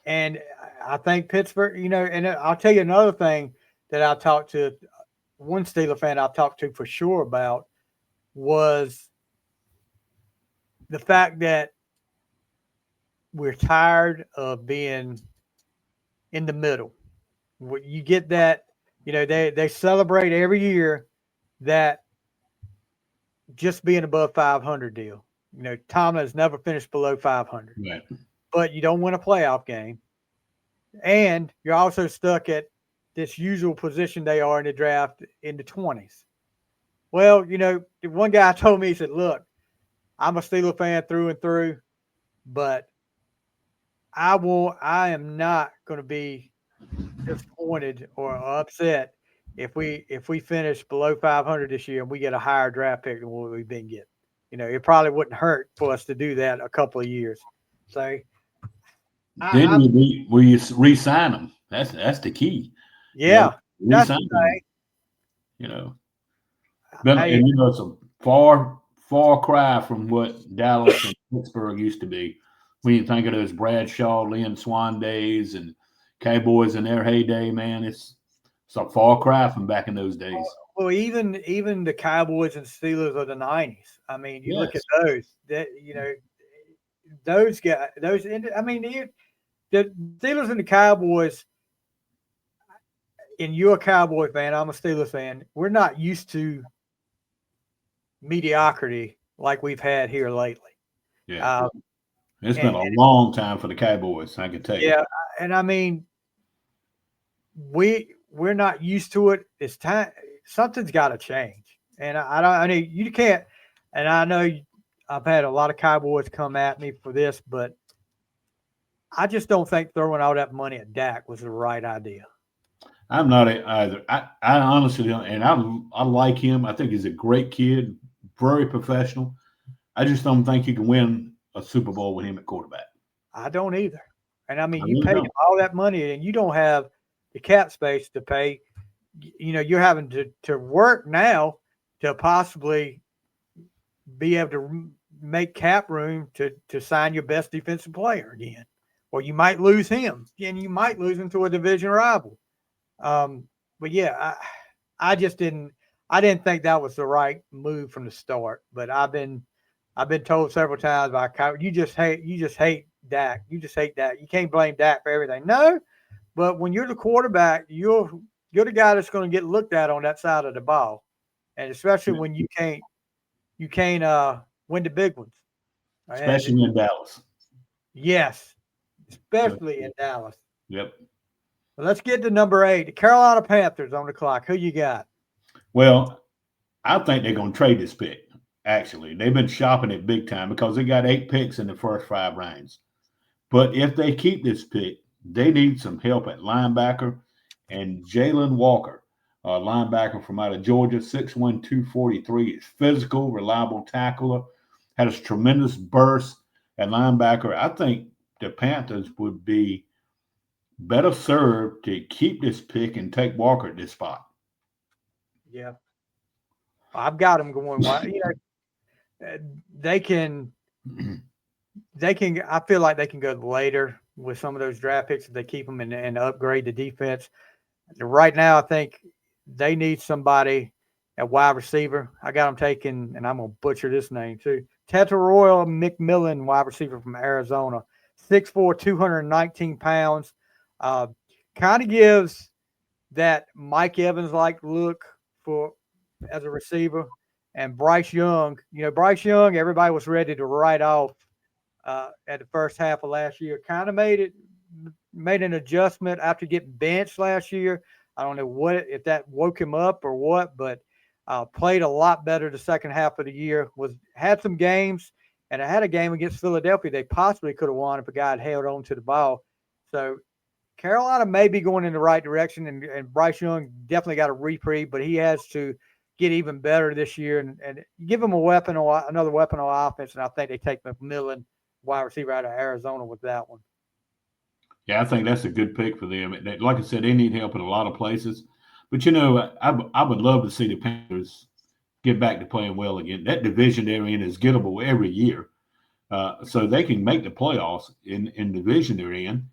And I think Pittsburgh, and I'll tell you another thing that I talked to one Steeler fan I talked to for sure about was the fact that we're tired of being in the middle. You get that, they celebrate every year that just being above 500 deal. You know, Tomlin has never finished below 500, Right. but you don't win a playoff game. And you're also stuck at this usual position they are in the draft in the 20s. Well, you know, one guy told me, he said, look, I'm a Steeler fan through and through, but I am not going to be disappointed or upset if we finish below 500 this year and we get a higher draft pick than what we've been getting. You know, it probably wouldn't hurt for us to do that a couple of years. So Then I will you re-sign them? That's the key. yeah, that's Re-sign the them. thing. You know, but Hey, and you know it's a far cry from what Dallas and Pittsburgh used to be. When you think of those Bradshaw, Lynn Swan days, and Cowboys in their heyday, man, it's a far cry from back in those days. well, even the Cowboys and Steelers of the '90s. I mean, you look at Yes. those. That you know, those guys. Those. I mean, the Steelers and the Cowboys. And you're a Cowboy fan. I'm a Steelers fan. We're not used to mediocrity like we've had here lately. Yeah. It's And, been a long time for the Cowboys, I can tell you. yeah, and I mean, we're not used to it. It's time. Something's got to change. And I don't. I mean, you can't. And I know I've had a lot of Cowboys come at me for this, but I just don't think throwing all that money at Dak was the right idea. I'm not either. I honestly don't, and I like him. I think he's a great kid, very professional. I just don't think you can win a Super Bowl with him at quarterback. I don't either. And I mean, I you really paid don't. him all that money, and you don't have the cap space to pay. You know, you're having to work now to possibly be able to make cap room to sign your best defensive player again, or you might lose him, and you might lose him to a division rival. But yeah, I just didn't. I didn't think that was the right move from the start. But I've been told several times by you just hate Dak. You just hate Dak. You can't blame Dak for everything. No, but when you're the quarterback, you're the guy that's going to get looked at on that side of the ball, and especially when you can't win the big ones. Especially in Dallas. Yes, especially in Dallas. Yep. Well, let's get to number 8, the Carolina Panthers on the clock. Who you got? Well, I think they're going to trade this pick. Actually, they've been shopping it big time because they got 8 picks in the first 5 rounds. But if they keep this pick, they need some help at linebacker. And Jalen Walker, a linebacker from out of Georgia, 6'1", 243, is physical, reliable tackler, had a tremendous burst at linebacker. I think the Panthers would be better served to keep this pick and take Walker at this spot. Yeah, I've got them going. You know, they can. I feel like they can go later with some of those draft picks if they keep them and upgrade the defense. Right now, I think they need somebody at wide receiver. I got them taking, and I'm gonna butcher this name too. Tetairoa McMillan, wide receiver from Arizona, 6'4", 219 pounds. Kind of gives that Mike Evans-like look as a receiver. And Bryce Young, everybody was ready to write off at the first half of last year. Kind of made an adjustment after getting benched last year. I don't know if that woke him up or what, but played a lot better the second half of the year. Had some games, and I had a game against Philadelphia they possibly could have won if a guy had held on to the ball. So Carolina may be going in the right direction, and Bryce Young definitely got a reprieve, but he has to get even better this year and give him another weapon on offense. And I think they take McMillan, wide receiver out of Arizona, with that one. Yeah, I think that's a good pick for them. Like I said, they need help in a lot of places. But, you know, I would love to see the Panthers get back to playing well again. That division they're in is gettable every year. So they can make the playoffs in the division they're in.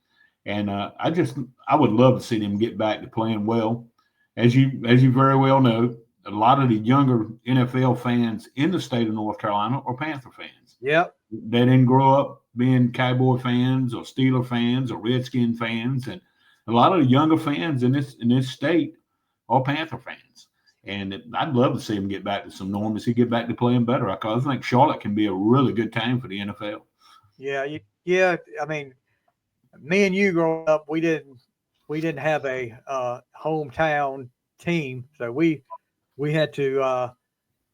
And I would love to see them get back to playing well. As you very well know, a lot of the younger NFL fans in the state of North Carolina are Panther fans. Yep. They didn't grow up being Cowboy fans or Steeler fans or Redskin fans. And a lot of the younger fans in this state are Panther fans. And I'd love to see him get back to some normalcy, get back to playing better. I think Charlotte can be a really good team for the NFL. Yeah, yeah. I mean, me and you growing up, we didn't have a hometown team, so we had to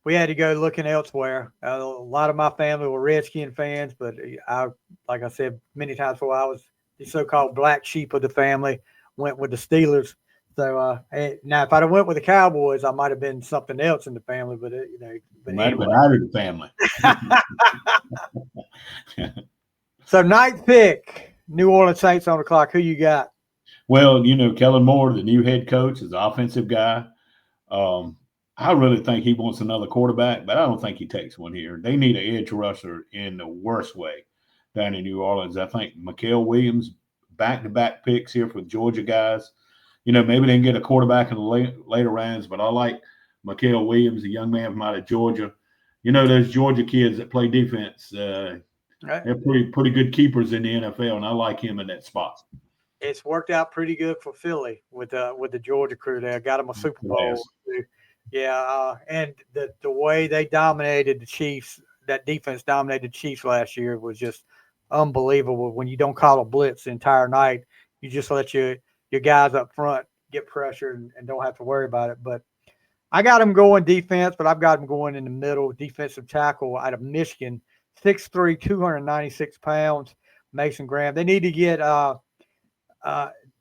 go looking elsewhere. A lot of my family were Redskin fans, but like I said many times before, I was the so-called black sheep of the family. Went with the Steelers. So now, if I'd have went with the Cowboys, I might have been something else in the family. But But might anyway. have been out of the family. So ninth pick, New Orleans Saints on the clock. Who you got? Well, Kellen Moore, the new head coach, is the offensive guy. I really think he wants another quarterback, but I don't think he takes one here. They need an edge rusher in the worst way down in New Orleans. I think Mikael Williams, back-to-back picks here for Georgia guys. Maybe they can get a quarterback in the later rounds, but I like Mikael Williams, a young man from out of Georgia. Those Georgia kids that play defense, they're pretty good keepers in the NFL, and I like him in that spot. It's worked out pretty good for Philly with the Georgia crew there. Got them a Super Bowl. Yes. Yeah, and the way they dominated the Chiefs, that defense dominated the Chiefs last year was just unbelievable. When you don't call a blitz the entire night, you just let your guys up front get pressure and don't have to worry about it. But I got them going defense, but I've got them going in the middle, defensive tackle out of Michigan, 6'3", 296 pounds, Mason Graham. They need to get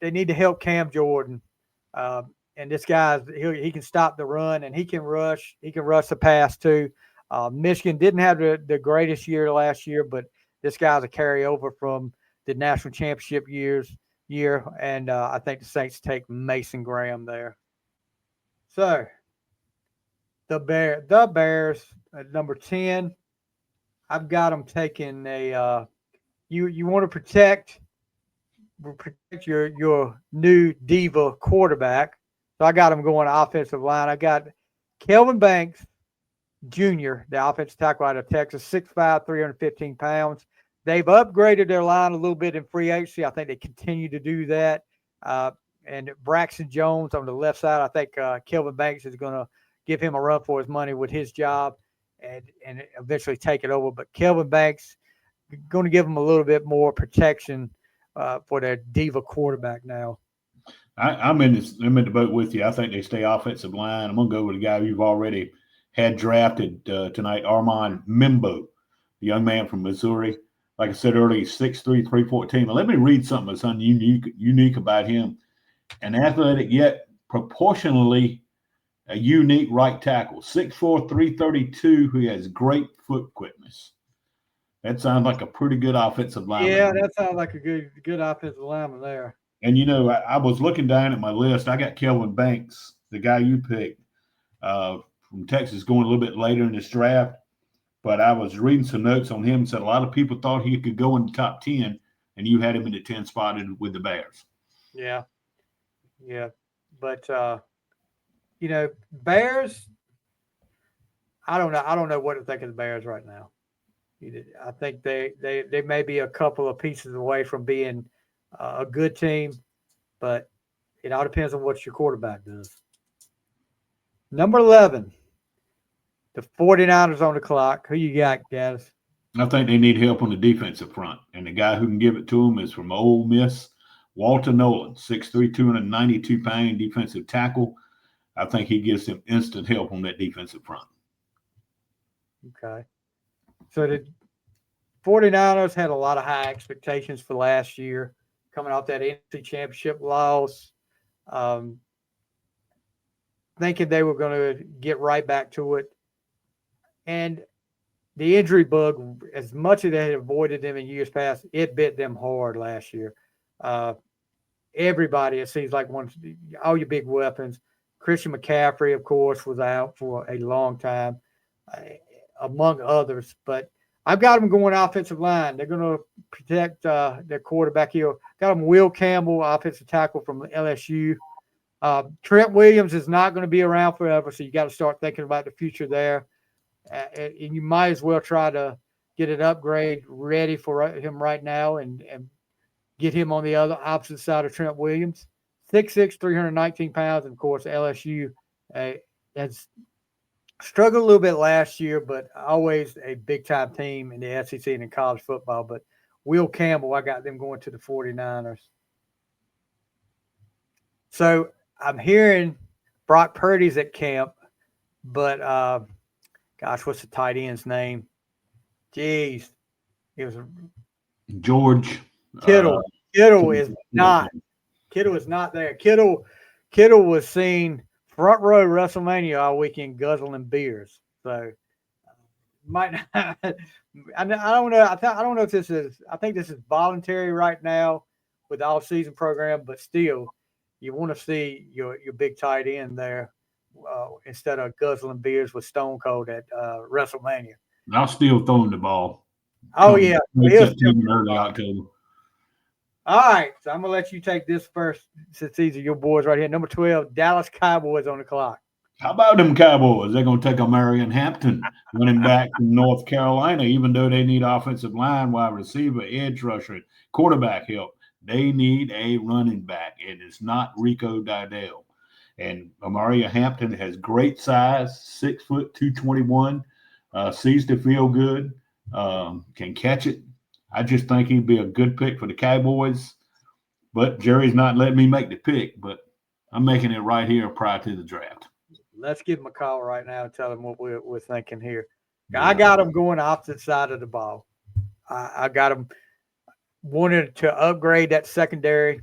they need to help Cam Jordan. And this guy, he can stop the run and he can rush. He can rush the pass too. Michigan didn't have the greatest year last year, but this guy's a carryover from the national championship year. And I think the Saints take Mason Graham there. So the Bears at number 10. I've got them taking a. You want to protect your new diva quarterback. So I got them going offensive line. I got Kelvin Banks Jr., the offensive tackle out of Texas, 6'5", 315 pounds. They've upgraded their line a little bit in free agency. I think they continue to do that. And Braxton Jones on the left side, I think Kelvin Banks is going to give him a run for his money with his job and eventually take it over. But Kelvin Banks going to give him a little bit more protection for their diva quarterback now. I'm in the boat with you. I think they stay offensive line. I'm going to go with a guy you've already had drafted tonight, Armand Mimbo, the young man from Missouri. Like I said earlier, he's 6'3", 314. But let me read something that's unique about him. An athletic yet proportionally a unique right tackle, 6'4", 332, who has great foot quickness. That sounds like a pretty good offensive lineman. Yeah, that sounds like a good offensive lineman there. And, I was looking down at my list. I got Kelvin Banks, the guy you picked from Texas, going a little bit later in this draft. But I was reading some notes on him and said a lot of people thought he could go in the top 10, and you had him in the 10 spot with the Bears. Yeah. But, Bears, I don't know what to think of the Bears right now. I think they may be a couple of pieces away from being a good team, but it all depends on what your quarterback does. Number 11, the 49ers on the clock. Who you got, Gattis? I think they need help on the defensive front, and the guy who can give it to them is from Ole Miss, Walter Nolan, 6'3", 292-pound defensive tackle. I think he gives them instant help on that defensive front. Okay. So the 49ers had a lot of high expectations for last year, coming off that NFC Championship loss, thinking they were going to get right back to it. And the injury bug, as much as they had avoided them in years past, it bit them hard last year. Everybody, it seems like all your big weapons. Christian McCaffrey, of course, was out for a long time, among others. But I've got them going offensive line. They're going to protect their quarterback here. Got them Will Campbell, offensive tackle from LSU. Trent Williams is not going to be around forever, so you got to start thinking about the future there. And you might as well try to get an upgrade ready for him right now and get him on the opposite side of Trent Williams. 6'6", 319 pounds, and of course LSU. They has struggled a little bit last year, but always a big-time team in the SEC and in college football. But Will Campbell, I got them going to the 49ers. So I'm hearing Brock Purdy's at camp, but gosh, what's the tight end's name? Jeez, it was George Kittle. Kittle is not. Kittle is not there. Kittle was seen front row WrestleMania all weekend guzzling beers. So might not. I don't know. I don't know if this is. I think this is voluntary right now with the off-season program, but still, you want to see your big tight end there instead of guzzling beers with Stone Cold at WrestleMania. I'll still throw him the ball. Oh yeah, early October. All right, so I'm gonna let you take this first since these are your boys right here. Number 12, Dallas Cowboys on the clock. How about them Cowboys? They're going to take a Marion Hampton, running back from North Carolina, even though they need offensive line, wide receiver, edge rusher, quarterback help. They need a running back, and it's not Rico Didell. And Amaria Hampton has great size, 6 foot, 221, sees the field good, can catch it. I just think he'd be a good pick for the Cowboys. But Jerry's not letting me make the pick, but I'm making it right here prior to the draft. Let's give him a call right now and tell him what we're thinking here. I got him going opposite side of the ball. I got him wanted to upgrade that secondary.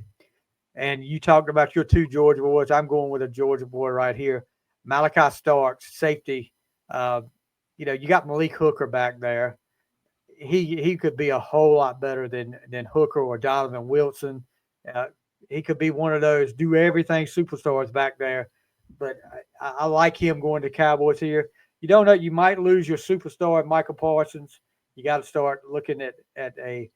And you talked about your two Georgia boys. I'm going with a Georgia boy right here. Malachi Starks, safety. You got Malik Hooker back there. He could be a whole lot better than Hooker or Donovan Wilson. He could be one of those do everything superstars back there. But I like him going to Cowboys here. You don't know, you might lose your superstar, Michael Parsons. You got to start looking at a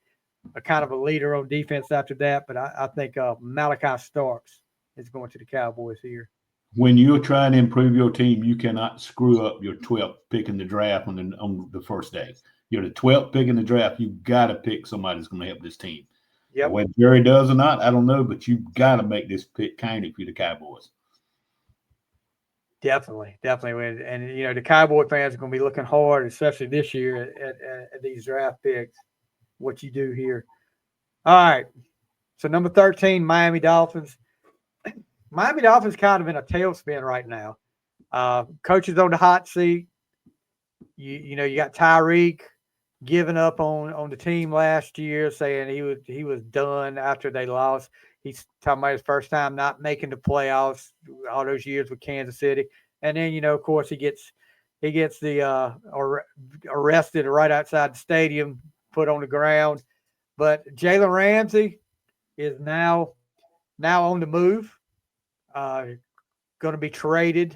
kind of a leader on defense after that. But I think Malachi Starks is going to the Cowboys here. When you're trying to improve your team, you cannot screw up your 12th pick in the draft on the first day. You're the 12th pick in the draft. You got to pick somebody that's going to help this team. Yep. Whether Jerry does or not, I don't know, but you got to make this pick kind of for the Cowboys. Definitely. And, the Cowboy fans are going to be looking hard, especially this year at these draft picks, what you do here. All right. So number 13, Miami Dolphins. Miami Dolphins kind of in a tailspin right now. Coach is on the hot seat. You got Tyreek giving up on the team last year, saying he was done after they lost. He's talking about his first time not making the playoffs all those years with Kansas City. And then, of course, he gets the arrested right outside the stadium, put on the ground. But Jalen Ramsey is now on the move, going to be traded.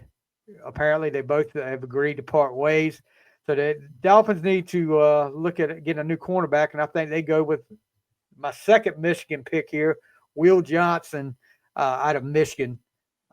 Apparently, they both have agreed to part ways. So the Dolphins need to look at getting a new cornerback, and I think they go with my second Michigan pick here, Will Johnson out of Michigan.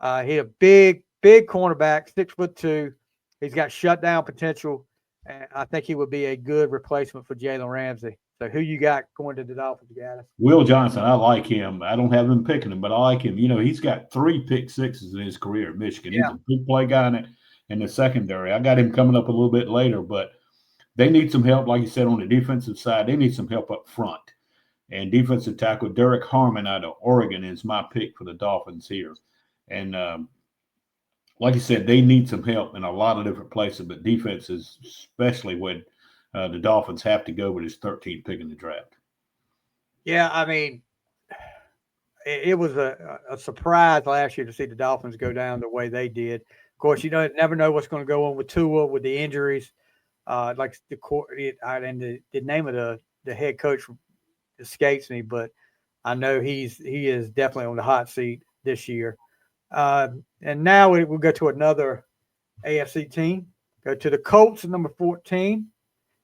He's a big cornerback, 6'2". He's got shutdown potential, and I think he would be a good replacement for Jalen Ramsey. So who you got going to the Dolphins, Gattis? Will Johnson, I like him. I don't have him picking him, but I like him. He's got 3 pick sixes in his career at Michigan. Yeah. He's a big play guy in the secondary. I got him coming up a little bit later, but they need some help, like you said, on the defensive side. They need some help up front. And defensive tackle Derek Harmon out of Oregon is my pick for the Dolphins here. And like you said, they need some help in a lot of different places, but defenses, especially when the Dolphins have to go with his 13th pick in the draft. Yeah, I mean, it was a surprise last year to see the Dolphins go down the way they did. Of course, you never know what's going to go on with Tua with the injuries. Like the name of the head coach escapes me, but I know he is definitely on the hot seat this year. And now we'll go to another AFC team. Go to the Colts at number 14.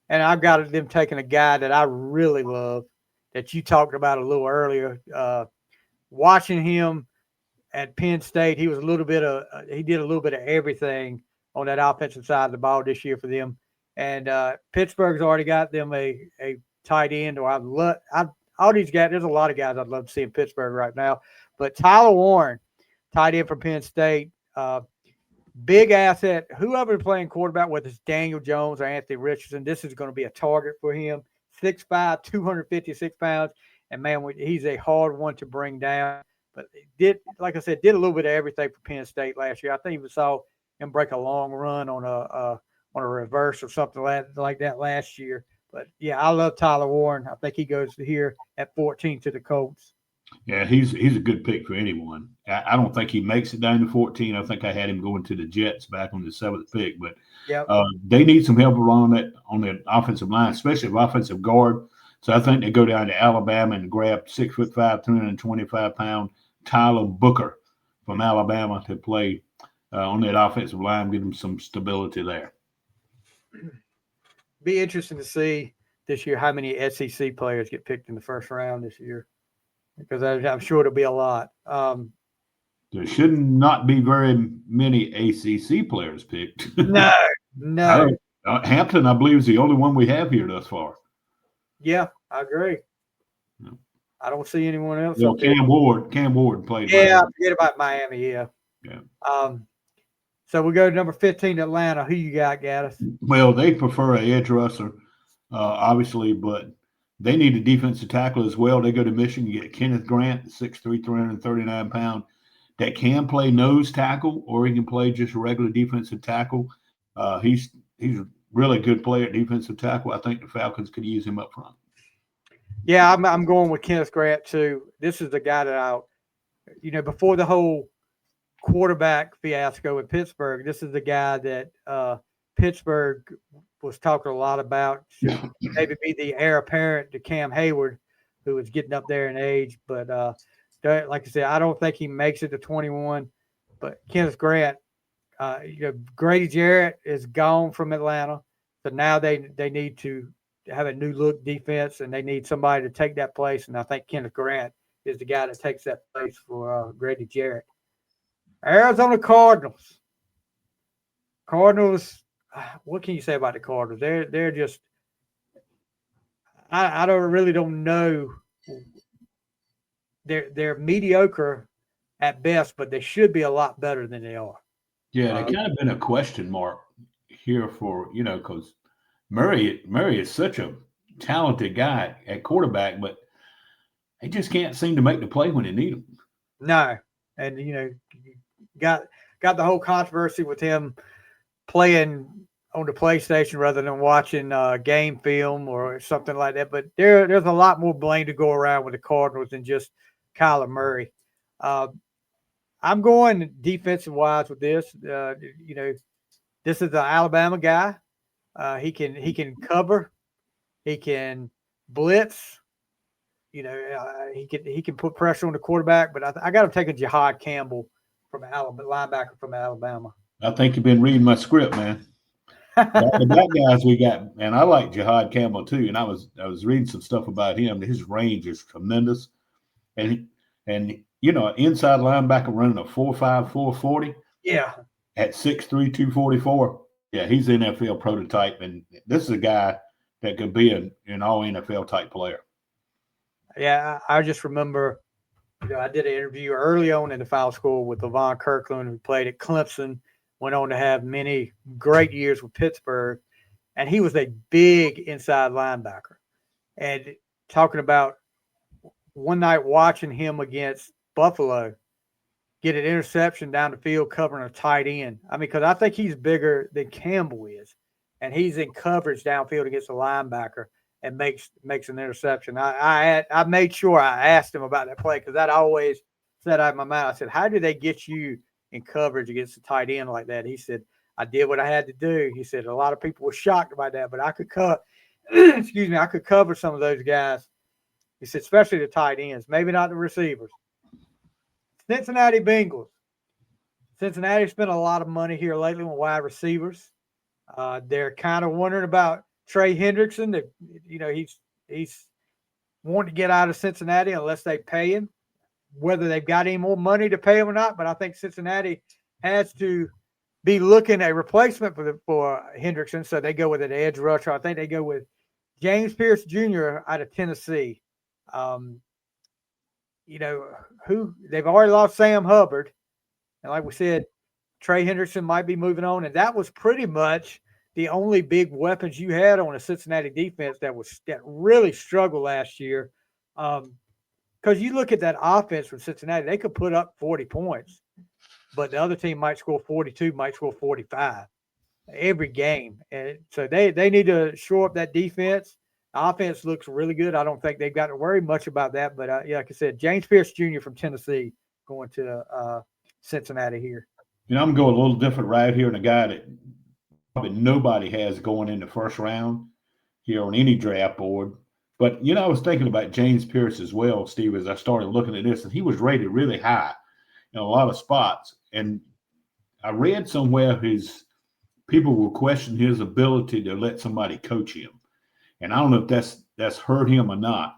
And I've got them taking a guy that I really love that you talked about a little earlier. Watching him at Penn State, he did a little bit of everything on that offensive side of the ball this year for them. And Pittsburgh's already got them a tight end, or all these guys. There's a lot of guys I'd love to see in Pittsburgh right now. But Tyler Warren, tight end from Penn State, big asset. Whoever playing quarterback, whether it's Daniel Jones or Anthony Richardson, this is going to be a target for him. 6'5", 256 pounds, and man, he's a hard one to bring down. But like I said, did a little bit of everything for Penn State last year. I think we saw him break a long run on a reverse or something like that last year. But yeah, I love Tyler Warren. I think he goes here at 14 to the Colts. Yeah, he's a good pick for anyone. I don't think he makes it down to 14. I think I had him going to the Jets back on the 7th pick. But yep. They need some help around that on the offensive line, especially offensive guard. So I think they go down to Alabama and grab 6'5", 325-pound Tyler Booker from Alabama to play on that offensive line, give them some stability there. Be interesting to see this year how many SEC players get picked in the first round this year, because I'm sure it'll be a lot. There should not be very many ACC players picked. No. Hampton, I believe, is the only one we have here thus far. Yeah, I agree. Yeah. I don't see anyone else. Well, Cam Ward played. Yeah, forget about Miami. Yeah. Yeah. So we go to number 15, Atlanta. Who you got, Gattis? Well, they prefer an edge rusher, obviously, but they need a defensive tackle as well. They go to Michigan, get Kenneth Grant, 6'3", 339 pounds, that can play nose tackle, or he can play just a regular defensive tackle. He's a really good player at defensive tackle. I think the Falcons could use him up front. Yeah, I'm going with Kenneth Grant too. This is the guy that before the whole quarterback fiasco in Pittsburgh, this is the guy that Pittsburgh was talking a lot about. Should maybe be the heir apparent to Cam Hayward, who is getting up there in age. But like I said, I don't think he makes it to 21. But Kenneth Grant, Grady Jarrett is gone from Atlanta, so now they need to have a new look defense, and they need somebody to take that place. And I think Kenneth Grant is the guy that takes that place for Grady Jarrett. Arizona Cardinals. What can you say about the Cardinals? They're just I don't know. They're mediocre at best, but they should be a lot better than they are. Yeah, they kind of been a question mark here for, because Murray is such a talented guy at quarterback, but he just can't seem to make the play when they need him. No, and got the whole controversy with him playing on the PlayStation rather than watching game film or something like that. But there's a lot more blame to go around with the Cardinals than just Kyler Murray. I'm going defensive wise with this. This is the Alabama guy. He can cover. He can blitz. He can put pressure on the quarterback. But I got him taking Jihad Campbell from Alabama, linebacker from Alabama. I think you've been reading my script, man. The black guys we got, and I like Jihad Campbell too. And I was reading some stuff about him. His range is tremendous, and inside linebacker running a 4.5, 4.40. Yeah. At 6'3", 244. Yeah, he's an NFL prototype, and this is a guy that could be an all NFL type player. Yeah, I just remember, I did an interview early on in the Final Score with Levon Kirkland, who played at Clemson, went on to have many great years with Pittsburgh, and he was a big inside linebacker. And talking about one night watching him against Buffalo get an interception down the field covering a tight end. I mean, because I think he's bigger than Campbell is, and he's in coverage downfield against a linebacker and makes an interception. I made sure I asked him about that play, because that always said out of my mouth. I said, how do they get you in coverage against a tight end like that? He said, I did what I had to do. He said, a lot of people were shocked by that, but I could I could cover some of those guys. He said, especially the tight ends, maybe not the receivers. Cincinnati Bengals. Cincinnati spent a lot of money here lately on wide receivers. They're kind of wondering about Trey Hendrickson. That he's wanting to get out of Cincinnati unless they pay him, whether they've got any more money to pay him or not. But I think Cincinnati has to be looking at a replacement for Hendrickson, so they go with an edge rusher. I think they go with James Pierce Jr. out of Tennessee. Who they've already lost Sam Hubbard, and like we said, Trey Hendrickson might be moving on, and that was pretty much the only big weapons you had on a Cincinnati defense that really struggled last year. Because you look at that offense from Cincinnati, they could put up 40 points, but the other team might score 42, might score 45 every game. And so they need to shore up that defense. The offense looks really good. I don't think they've got to worry much about that. But yeah, like I said, James Pierce Jr. from Tennessee going to Cincinnati here. I'm going a little different right here, and a guy that probably nobody has going in the first round here on any draft board. But, I was thinking about James Pierce as well, Steve, as I started looking at this, and he was rated really high in a lot of spots. And I read somewhere people will question his ability to let somebody coach him. And I don't know if that's hurt him or not.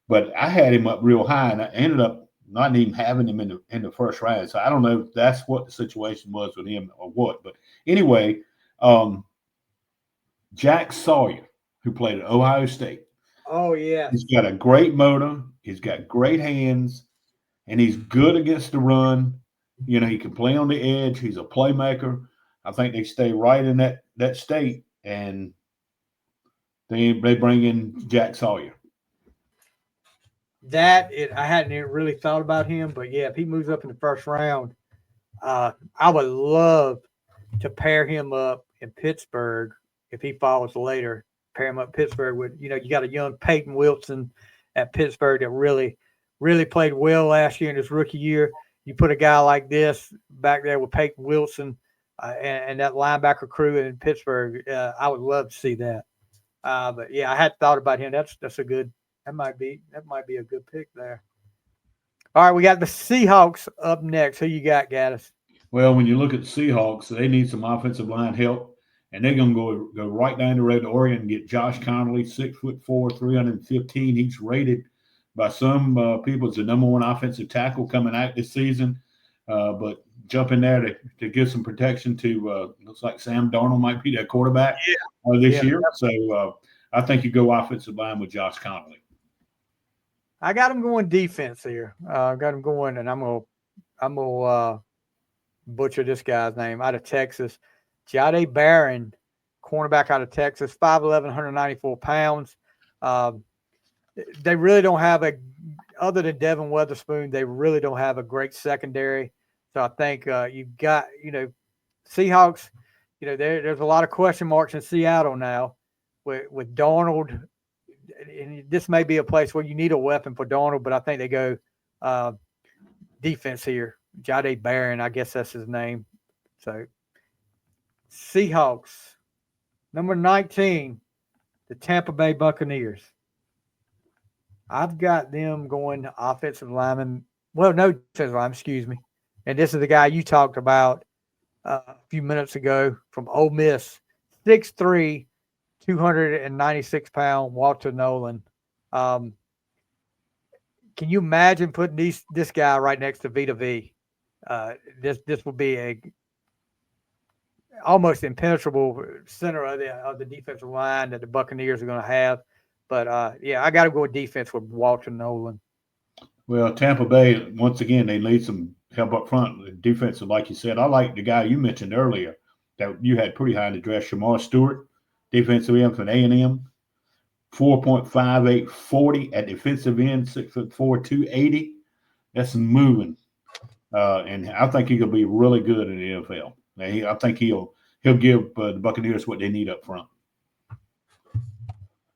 But I had him up real high, and I ended up not even having him in the first round. So I don't know if that's what the situation was with him or what. But anyway, Jack Sawyer, who played at Ohio State. Oh, yeah. He's got a great motor. He's got great hands, and he's good against the run. He can play on the edge. He's a playmaker. I think they stay right in that state, and they bring in Jack Sawyer. I hadn't really thought about him, but yeah, if he moves up in the first round, I would love to pair him up in Pittsburgh if he falls later. Pair him up Pittsburgh with, you got a young Peyton Wilson at Pittsburgh that really, really played well last year in his rookie year. You put a guy like this back there with Peyton Wilson and that linebacker crew in Pittsburgh, I would love to see that. But yeah, I had thought about him. That's a good. That might be a good pick there. All right, we got the Seahawks up next. Who you got, Gattis? Well, when you look at the Seahawks, they need some offensive line help, and they're going to go right down the road to Oregon and get Josh Connolly, 6'4", 315. He's rated by some people as the number one offensive tackle coming out this season. But jump in there to give some protection to looks like Sam Darnold might be their quarterback this year. So I think you go offensive line with Josh Connolly. I got him going defense here. I got him going, and I'm gonna butcher this guy's name out of Texas. Jahdae Barron, cornerback out of Texas, 5'11", 194 pounds. They really don't have other than Devin Weatherspoon, they really don't have a great secondary. So I think you've got, Seahawks, there's a lot of question marks in Seattle now with Darnold. And this may be a place where you need a weapon for Darnold, but I think they go defense here. Jahdae Barron, I guess that's his name. So Seahawks, number 19, the Tampa Bay Buccaneers. I've got them going offensive lineman. Well, no defensive lineman, excuse me. And this is the guy you talked about a few minutes ago from Ole Miss, 6'3", 296-pound Walter Nolan. Can you imagine putting this guy right next to Vita V? This will be a almost impenetrable center of the defensive line that the Buccaneers are going to have. But yeah, I got to go with defense with Walter Nolan. Well, Tampa Bay, once again, they need some help up front. Defensive, like you said, I like the guy you mentioned earlier that you had pretty high in the draft, Shamar Stewart, defensive end from A&M, 4.58 40 at defensive end, 6'4", 280. That's moving, and I think he could be really good in the NFL. I think he'll give the Buccaneers what they need up front.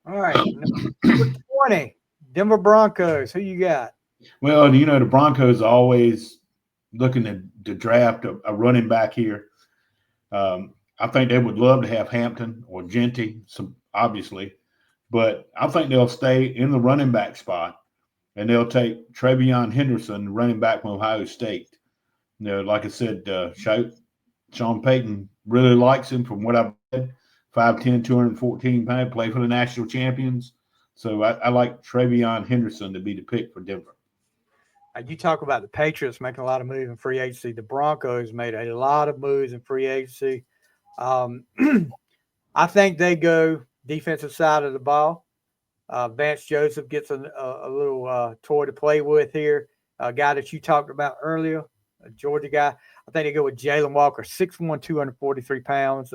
All right, number 20, Denver Broncos. Who you got? Well, the Broncos are always looking to draft a running back here. I think they would love to have Hampton or Genty, obviously, but I think they'll stay in the running back spot, and they'll take Travion Henderson, running back from Ohio State. Like I said, Sean Payton really likes him from what I've read. 5'10", 214 pounds, play for the national champions. So I like Travion Henderson to be the pick for Denver. You talk about the Patriots making a lot of moves in free agency. The Broncos made a lot of moves in free agency. I think they go defensive side of the ball. Vance Joseph gets a little toy to play with here. A guy that you talked about earlier, a Georgia guy. I think they go with Jalen Walker, 6'1", 243 pounds.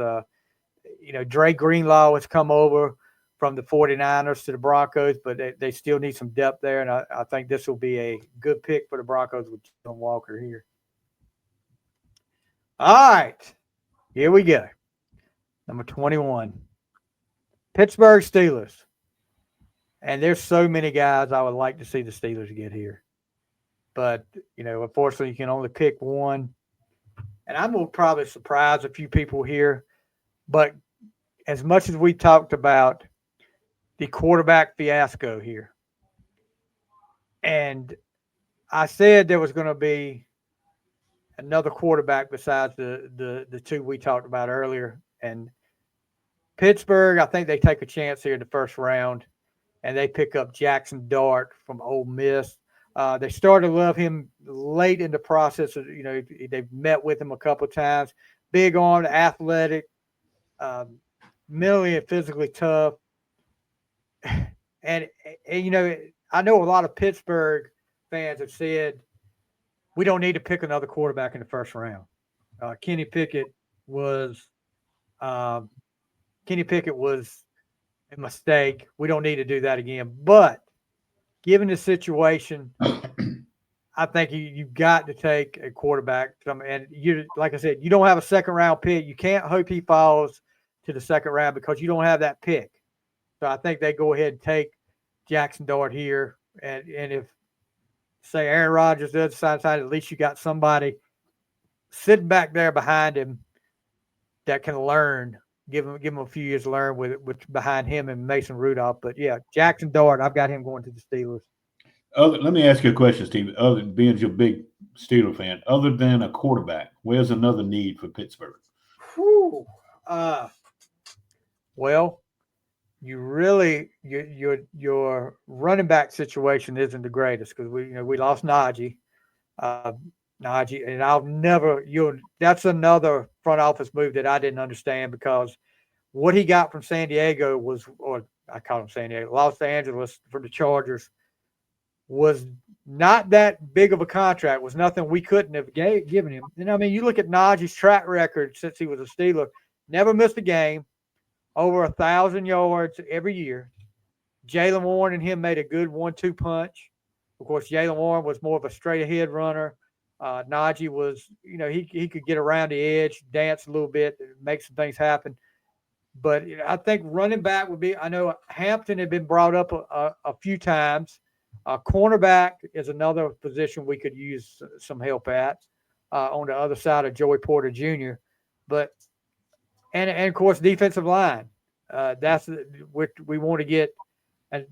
Dre Greenlaw has come over from the 49ers to the Broncos, but they still need some depth there, and I think this will be a good pick for the Broncos with Jalen Walker here. All right, here we go. Number 21, Pittsburgh Steelers. And there's so many guys I would like to see the Steelers get here. But, unfortunately, you can only pick one. And I'm going to probably surprise a few people here. But as much as we talked about the quarterback fiasco here, and I said there was going to be another quarterback besides the two we talked about earlier. And Pittsburgh, I think they take a chance here in the first round, and they pick up Jackson Dart from Ole Miss. They started to love him late in the process. They've met with him a couple of times. Big armed, athletic, mentally and physically tough. And I know a lot of Pittsburgh fans have said, we don't need to pick another quarterback in the first round. Kenny Pickett was a mistake. We don't need to do that again. But given the situation, I think you've got to take a quarterback. And like I said, you don't have a second round pick. You can't hope he falls to the second round because you don't have that pick. So I think they go ahead and take Jackson Dart here. And if, say, Aaron Rodgers does decide, at least you got somebody sitting back there behind him that can learn. Give him a few years to learn with behind him and Mason Rudolph. But yeah, Jackson Dart, I've got him going to the Steelers. Let me ask you a question, Steve. Other than being your big Steeler fan, other than a quarterback, where's another need for Pittsburgh? Well, your running back situation isn't the greatest because we lost Najee. Najee, and that's another front office move that I didn't understand because what he got from San Diego I call him San Diego, Los Angeles for the Chargers was not that big of a contract, was nothing we couldn't have given him. And you look at Najee's track record since he was a Steeler, never missed a game, over 1,000 yards every year. Jaylen Warren and him made a good 1-2 punch. Of course, Jaylen Warren was more of a straight ahead runner. Najee was, he could get around the edge, dance a little bit, make some things happen. But I think running back would be, I know Hampton had been brought up a few times. Cornerback is another position we could use some help at on the other side of Joey Porter Jr. But, and of course, defensive line. That's what we want to get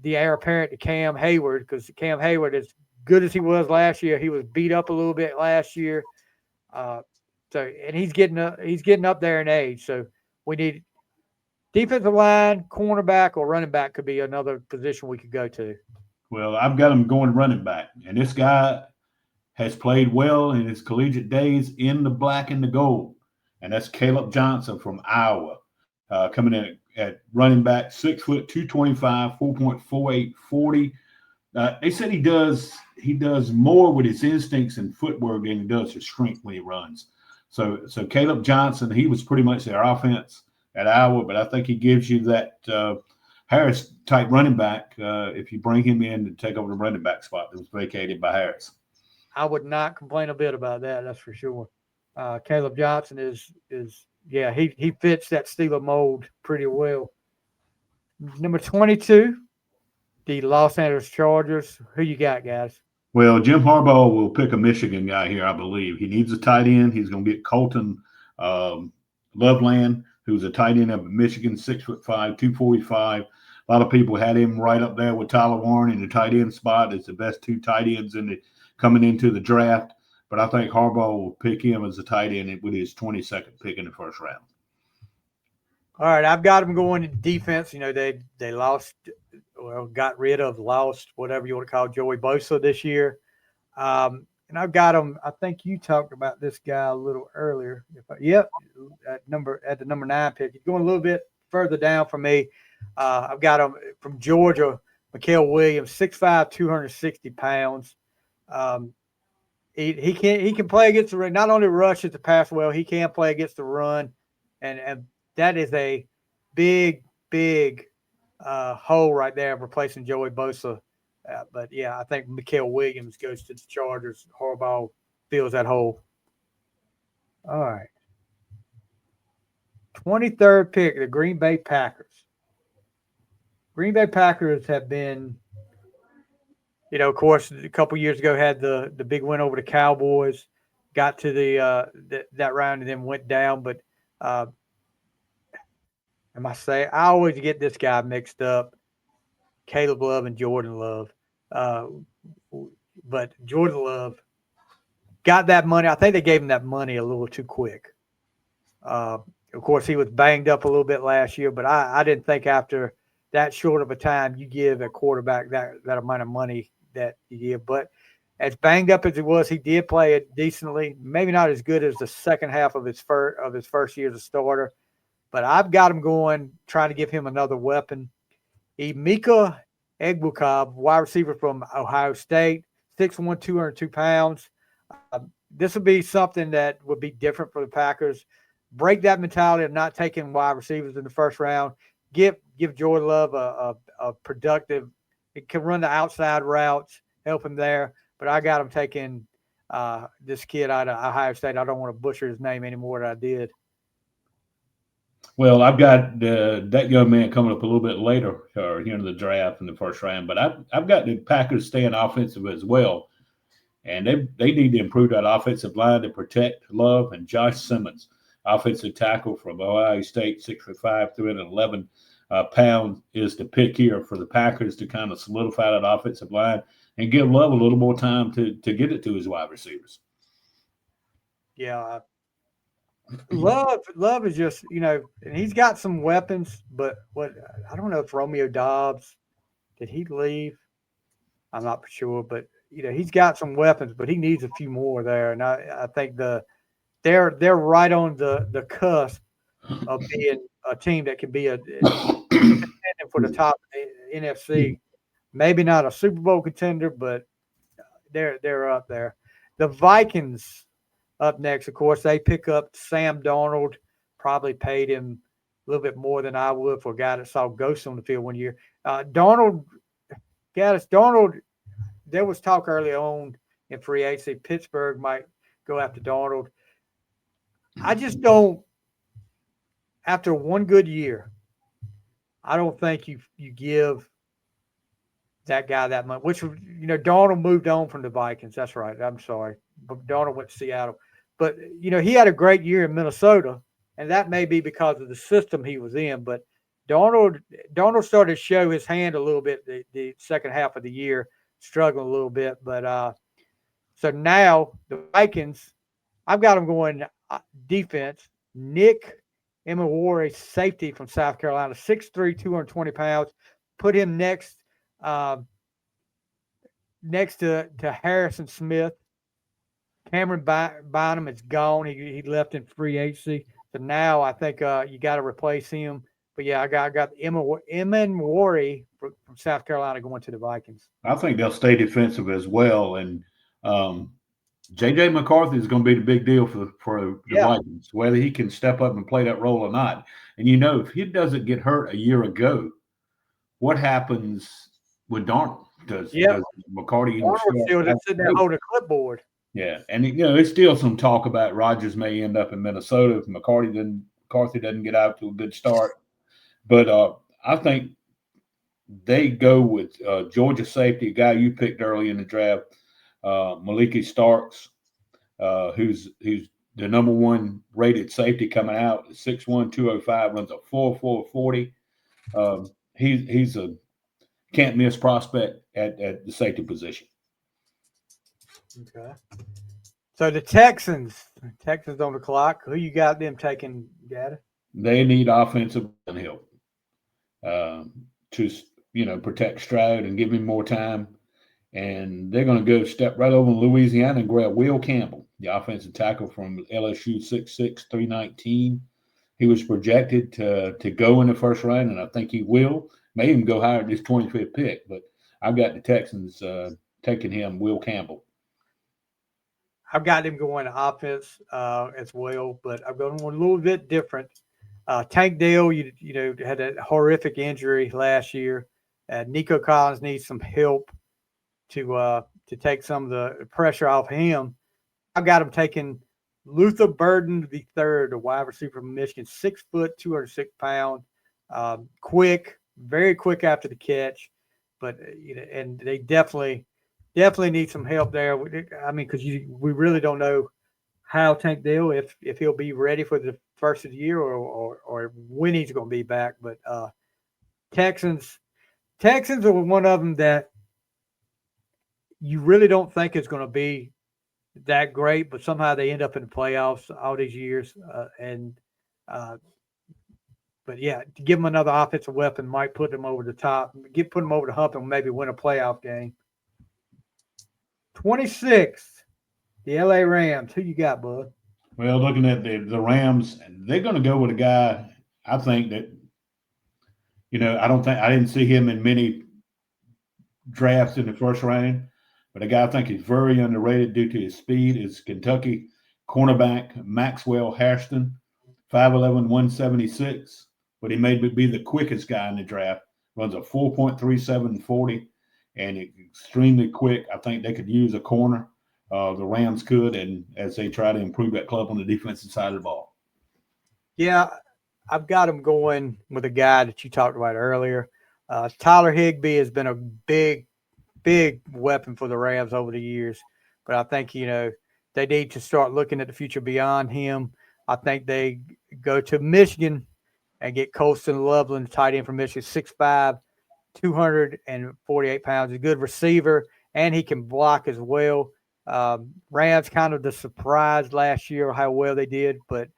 the heir apparent to Cam Hayward because Cam Hayward is good as he was last year. He was beat up a little bit last year. And he's getting up there in age. So we need defensive line, cornerback, or running back could be another position we could go to. Well, I've got him going running back. And this guy has played well in his collegiate days in the black and the gold. And that's Caleb Johnson from Iowa, coming in at running back, 6 foot, 225, 4.48, 40. They said he does more with his instincts and footwork than he does his strength when he runs. So Caleb Johnson, he was pretty much their offense at Iowa, but I think he gives you that Harris type running back if you bring him in to take over the running back spot that was vacated by Harris. I would not complain a bit about that. That's for sure. Caleb Johnson is he fits that Steeler mold pretty well. Number 22, the Los Angeles Chargers. Who you got, guys? Well, Jim Harbaugh will pick a Michigan guy here, I believe. He needs a tight end. He's going to get Colton Loveland, who's a tight end of Michigan, 6'5", 245. A lot of people had him right up there with Tyler Warren in the tight end spot. It's the best two tight ends coming into the draft. But I think Harbaugh will pick him as a tight end with his 22nd pick in the first round. All right, I've got him going to defense. They lost, whatever you want to call Joey Bosa this year. And I've got him. I think you talked about this guy a little earlier. At the number 9 pick. He's going a little bit further down for me. I've got him from Georgia, Mikael Williams, 6'5", 260 pounds. he can play against the run. Not only rushes the pass well, he can play against the run, and that is a big hole right there, replacing Joey Bosa. But yeah, I think Mikael Williams goes to the Chargers. Harbaugh fills that hole. All right. 23rd pick, the Green Bay Packers. Green Bay Packers have been, of course, a couple years ago had the big win over the Cowboys, got to that round and then went down. But I always get this guy mixed up, Caleb Love and Jordan Love. But Jordan Love got that money. I think they gave him that money a little too quick. Of course, he was banged up a little bit last year, but I didn't think after that short of a time you give a quarterback that amount of money that you give. But as banged up as he was, he did play it decently. Maybe not as good as the second half of his first year as a starter, but I've got him going, trying to give him another weapon. Emeka Egbuka, wide receiver from Ohio State, 6'1", 202 pounds. This would be something that would be different for the Packers. Break that mentality of not taking wide receivers in the first round. Give Jordan Love a productive. It can run the outside routes, help him there. But I got him taking this kid out of Ohio State. I don't want to butcher his name anymore than I did. Well, I've got that young man coming up a little bit later here in the draft in the first round. But I've got the Packers staying offensive as well. And they need to improve that offensive line to protect Love and Josh Simmons, offensive tackle from Ohio State, 6'5", 311 pounds, is the pick here for the Packers to kind of solidify that offensive line and give Love a little more time to get it to his wide receivers. Yeah. Love is just, and he's got some weapons, but I don't know if Romeo Dobbs, did he leave? I'm not sure, but he's got some weapons, but he needs a few more there. And I think they're right on the cusp of being a team that can be a contender for the top NFC. Maybe not a Super Bowl contender, but they're up there. The Vikings up next, of course, they pick up Sam Darnold. Probably paid him a little bit more than I would for a guy that saw ghosts on the field one year. Darnold, there was talk early on in free agency, Pittsburgh might go after Darnold. I just don't, after one good year, I don't think you give that guy that much, which, Darnold moved on from the Vikings. That's right. I'm sorry. But Darnold went to Seattle. But, he had a great year in Minnesota, and that may be because of the system he was in. But Darnold started to show his hand a little bit the second half of the year, struggling a little bit. But so now the Vikings, I've got them going defense. Nick Emmanwori, safety from South Carolina, 6'3", 220 pounds. Put him next to Harrison Smith. Cameron Bynum is gone. He left in free agency. So now I think you got to replace him. But yeah, I got Emmanwori from South Carolina going to the Vikings. I think they'll stay defensive as well. And J.J. McCarthy is going to be the big deal for the Vikings, whether he can step up and play that role or not. And if he doesn't get hurt a year ago, what happens with Darnold? Does McCarthy still sitting there holding a clipboard? Yeah, and there's still some talk about Rodgers may end up in Minnesota if McCarthy doesn't get out to a good start. But I think they go with Georgia safety, a guy you picked early in the draft, Maliki Starks, who's the number one rated safety coming out, 6'1", 205, runs a 4.40. He's a can't miss prospect at the safety position. Okay. So the Texans on the clock. Who you got them taking, Gaddis? They need offensive help to protect Stroud and give him more time. And they're going to go step right over to Louisiana and grab Will Campbell, the offensive tackle from LSU, 6'6", 319. He was projected to go in the first round, and I think he will. May even go higher than this 25th pick. But I've got the Texans taking him, Will Campbell. I've got him going offense as well, but I'm going a little bit different. Tank Dell, had a horrific injury last year. Nico Collins needs some help to take some of the pressure off him. I've got him taking Luther Burden the third, a wide receiver from Michigan, 6 foot, 206 pound, quick, very quick after the catch, but and they definitely need some help there. I mean, because we really don't know how Tank Dell if he'll be ready for the first of the year or when he's going to be back. But Texans are one of them that you really don't think is going to be that great, but somehow they end up in the playoffs all these years. But yeah, to give them another offensive weapon might put them over the top, put them over the hump, and maybe win a playoff game. 26th, the LA Rams. Who you got, bud? Well, looking at the Rams, they're going to go with a guy. I think that I didn't see him in many drafts in the first round, but a guy I think is very underrated due to his speed is Kentucky cornerback Maxwell Hairston, 5'11", 176, but he may be the quickest guy in the draft. Runs a 4.37 40, and extremely quick. I think they could use a corner. The Rams could, and as they try to improve that club on the defensive side of the ball. Yeah, I've got him going with a guy that you talked about earlier. Tyler Higbee has been a big weapon for the Rams over the years, but I think they need to start looking at the future beyond him. I think they go to Michigan and get Colston Loveland, tight end from Michigan, 6'5", 248 pounds, a good receiver, and he can block as well. Rams kind of the surprise last year how well they did, but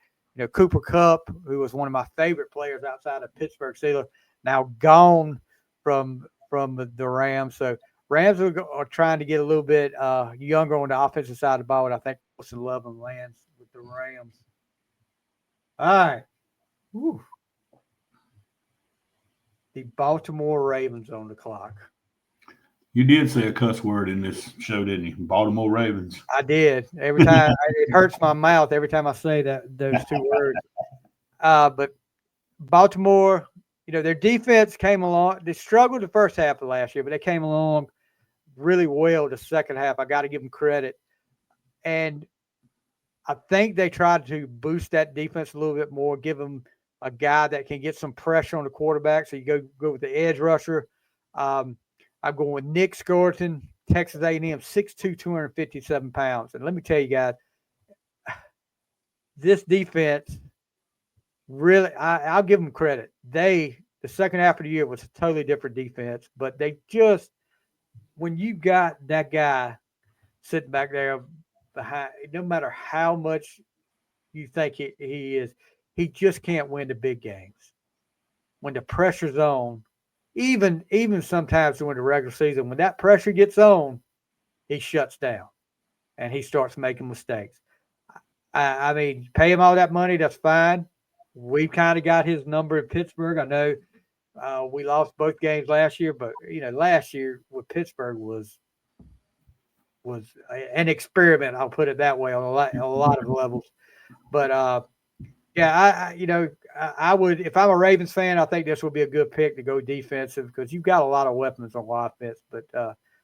Cooper Kupp, who was one of my favorite players outside of Pittsburgh Steelers, now gone from the Rams. So Rams are trying to get a little bit younger on the offensive side of the ball, and I think Colston Loveland lands with the Rams. All right. Whew. The Baltimore Ravens on the clock. You did say a cuss word in this show, didn't you? Baltimore Ravens. I did. Every time it hurts my mouth every time I say those two words. But Baltimore, their defense came along. They struggled the first half of last year, but they came along really well the second half. I got to give them credit. And I think they tried to boost that defense a little bit more, give them a guy that can get some pressure on the quarterback. So you go with the edge rusher. I'm going with Nick Scourton, Texas A&M, 6'2", 257 pounds. And let me tell you guys, this defense really, I'll give them credit. The second half of the year was a totally different defense, but they just, when you got that guy sitting back there behind, no matter how much you think he is, he just can't win the big games. When the pressure's on, even sometimes during the regular season, when that pressure gets on, he shuts down and he starts making mistakes. I mean, pay him all that money, that's fine. We kind of got his number in Pittsburgh. I know we lost both games last year, but last year with Pittsburgh was an experiment. I'll put it that way on a lot of levels. But yeah, I would, if I'm a Ravens fan, I think this would be a good pick to go defensive because you've got a lot of weapons on offense. But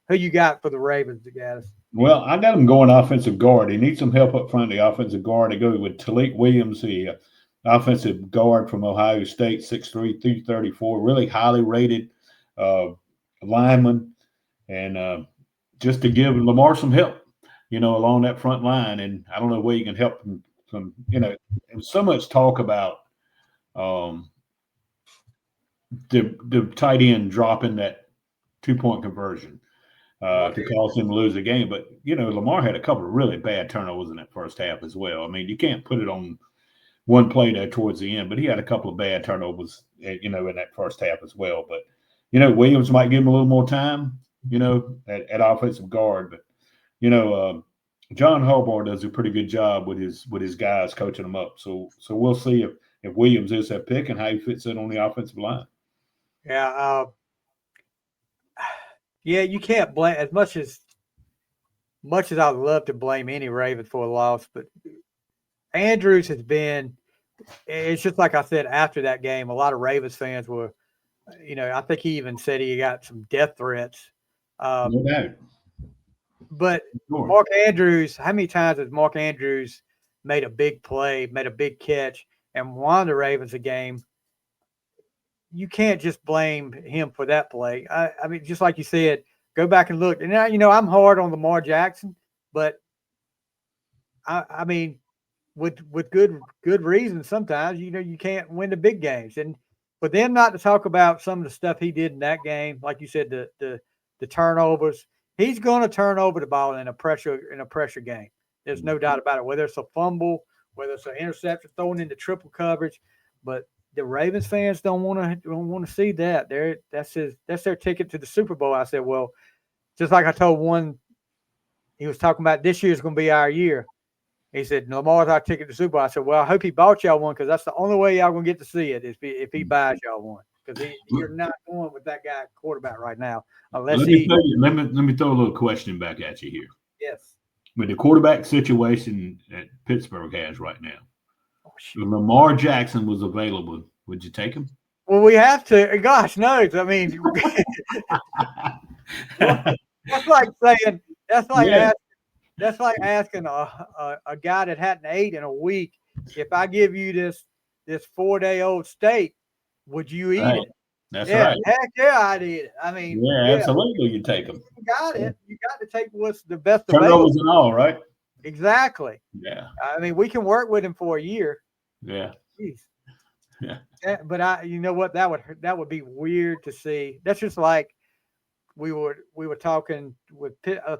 who you got for the Ravens, guys? Well, I got him going offensive guard. He needs some help up front, the offensive guard. I go with Talik Williams, the offensive guard from Ohio State, 6'3", 334, really highly rated lineman. And just to give Lamar some help, along that front line. And I don't know where you can help him from, there's so much talk about the tight end dropping that 2-point conversion to cause him to lose the game. But, Lamar had a couple of really bad turnovers in that first half as well. I mean, you can't put it on one play there towards the end, but he had a couple of bad turnovers, in that first half as well. But, Williams might give him a little more time, at offensive guard. But, John Harbaugh does a pretty good job with his guys coaching them up. So we'll see if Williams is that pick and how he fits in on the offensive line. Yeah. Yeah, you can't blame as much as much as I'd love to blame any Ravens for a loss, but Andrews has been. It's just like I said after that game. A lot of Ravens fans were, I think he even said he got some death threats. No doubt. But Sure. Mark Andrews, how many times has Mark Andrews made a big play, made a big catch, and won the Ravens a game? You can't just blame him for that play. I mean, just like you said, go back and look. And now, I'm hard on Lamar Jackson, but I mean, with good reason, sometimes you can't win the big games. And for them not to talk about some of the stuff he did in that game, like you said, the turnovers, he's going to turn over the ball in a pressure game. There's no doubt about it. Whether it's a fumble, whether it's an interception thrown into triple coverage, but the Ravens fans don't want to see that. That's their ticket to the Super Bowl. I said, well, just like I told one, he was talking about this year's going to be our year. He said, Lamar's our ticket to the Super Bowl. I said, well, I hope he bought y'all one because that's the only way y'all going to get to see it is if he buys y'all one. Because you're not going with that guy quarterback right now. Unless let me throw a little question back at you here. Yes. With the quarterback situation that Pittsburgh has right now, if Lamar Jackson was available, would you take him? Well, we have to. Gosh knows. I mean, that's like saying that's like asking a guy that hadn't ate in a week, if I give you this 4-day-old steak, would you eat it? That's right. Heck yeah, I'd eat it. I mean, absolutely, you take them. You got it. You got to take what's the best available. Turnovers and all, right? Exactly. Yeah. I mean, we can work with him for a year. Yeah. Jeez. Yeah. But you know what? That would be weird to see. That's just like we were talking with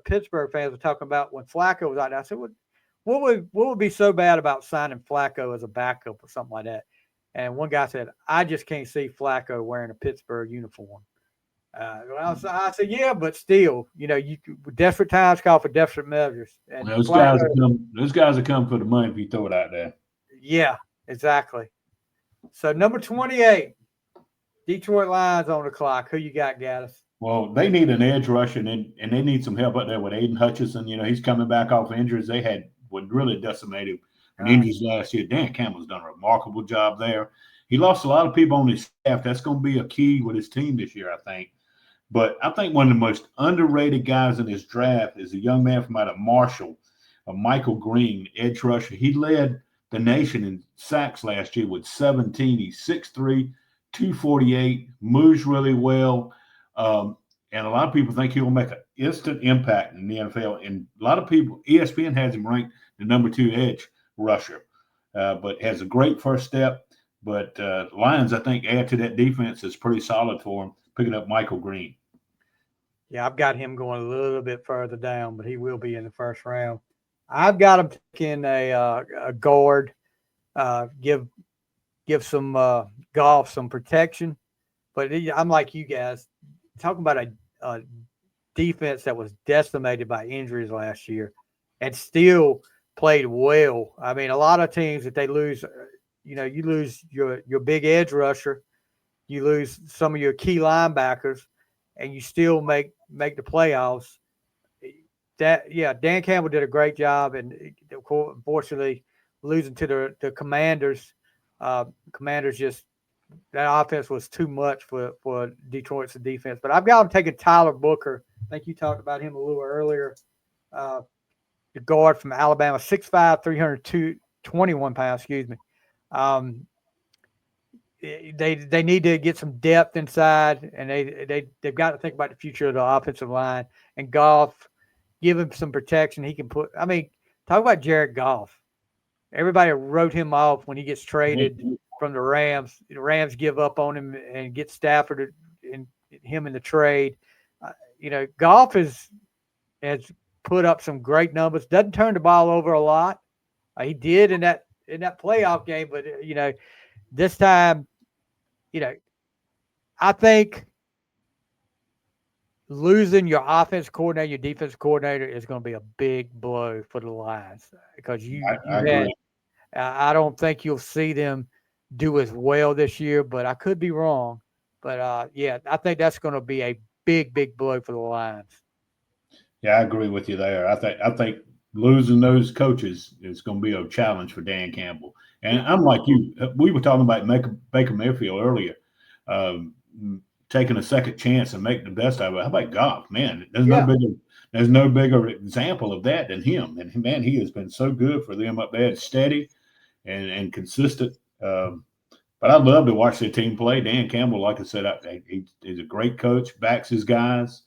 Pittsburgh fans were talking about when Flacco was out there. I said, what would be so bad about signing Flacco as a backup or something like that? And one guy said, I just can't see Flacco wearing a Pittsburgh uniform. I said, yeah, but still, desperate times call for desperate measures. And those guys will come for the money if you throw it out there. Yeah, exactly. So number 28, Detroit Lions on the clock. Who you got, Gattis? Well, they need an edge rusher, and they need some help out there with Aiden Hutchinson. He's coming back off injuries. They had what really decimated injuries last year. Dan Campbell's done a remarkable job there. He lost a lot of people on his staff. That's going to be a key with his team this year, I think. But I think one of the most underrated guys in this draft is a young man from out of Marshall, Michael Green, edge rusher. He led the nation in sacks last year with 17. He's 6'3", 248, moves really well. And a lot of people think he'll make an instant impact in the NFL. And a lot of people, ESPN has him ranked the number 2 edge rusher, but has a great first step. But Lions, I think, add to that defense is pretty solid for him, picking up Michael Green. Yeah, I've got him going a little bit further down, but he will be in the first round. I've got him taking a guard, give some golf some protection. But I'm like you guys, talking about a defense that was decimated by injuries last year and still played well. I mean, a lot of teams, if they lose, you lose your big edge rusher, you lose some of your key linebackers, and you still make the playoffs. Dan Campbell did a great job, and unfortunately, losing to the Commanders. Commanders just that offense was too much for Detroit's defense. But I've got him taking Tyler Booker. I think you talked about him a little earlier. The guard from Alabama, 6'5", 321 pounds. Excuse me. They need to get some depth inside, and they've got to think about the future of the offensive line. And Goff, give him some protection. He can put. I mean, talk about Jared Goff. Everybody wrote him off when he gets traded from the Rams. The Rams give up on him and get Stafford and him in the trade. Goff has put up some great numbers. Doesn't turn the ball over a lot. He did in that playoff game, but this time, I think losing your offense coordinator, your defense coordinator is going to be a big blow for the Lions because I don't think you'll see them do as well this year, but I could be wrong. But I think that's going to be a big, big blow for the Lions. Yeah, I agree with you there. I think losing those coaches is going to be a challenge for Dan Campbell. And I'm like you. We were talking about Baker Mayfield earlier, um, taking a second chance and make the best out of it. How about Goff? Man, Yeah. there's no bigger example of that than him. And man, he has been so good for them up there, steady and consistent. But I love to watch their team play. Dan Campbell, like I said, he's a great coach, backs his guys.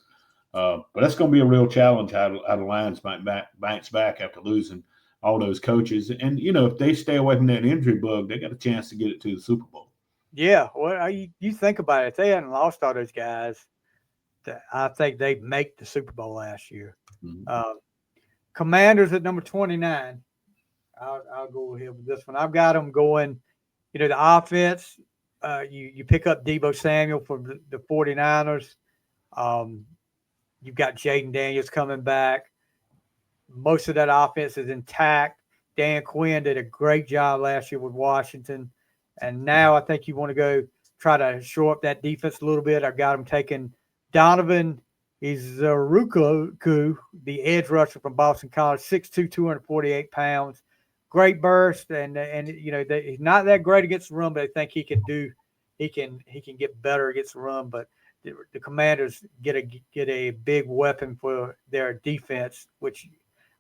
But that's going to be a real challenge how the Lions bounce back after losing all those coaches. And, if they stay away from that injury bug, they got a chance to get it to the Super Bowl. Yeah. Well, you think about it. If they hadn't lost all those guys, I think they make the Super Bowl last year. Mm-hmm. Commanders at number 29. I'll go here with this one. I've got them going, the offense, you pick up Deebo Samuel for the 49ers. You've got Jaden Daniels coming back. Most of that offense is intact. Dan Quinn did a great job last year with Washington. And now I think you want to go try to shore up that defense a little bit. I've got him taking Donovan Izuruku, the edge rusher from Boston College, 6'2", 248 pounds. Great burst, and he's not that great against the run, but I think he can get better against the run. But the Commanders get a big weapon for their defense, which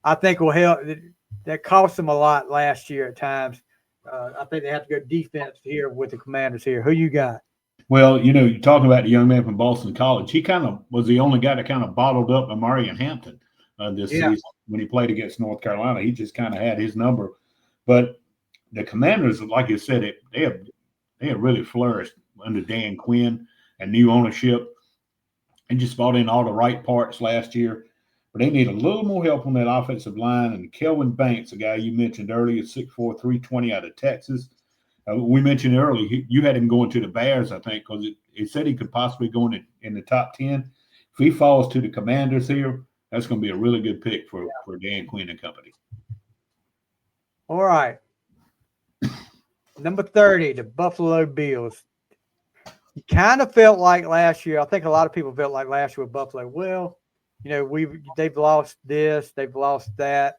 I think will help. That cost them a lot last year at times. I think they have to go defense here with the Commanders here. Who you got? Well, you're talking about the young man from Boston College. He kind of was the only guy that kind of bottled up Amari and Hampton this season when he played against North Carolina. He just kind of had his number. But the Commanders, like you said, they have really flourished under Dan Quinn and new ownership, and just brought in all the right parts last year. But they need a little more help on that offensive line. And Kelvin Banks, a guy you mentioned earlier, 6'4", 320 out of Texas. We mentioned earlier, you had him going to the Bears, I think, because it said he could possibly go in the top 10. If he falls to the Commanders here, that's going to be a really good pick for Dan Quinn and company. All right. Number 30, the Buffalo Bills. You kind of felt like last year, I think a lot of people felt like last year with Buffalo, well, they've lost this, they've lost that.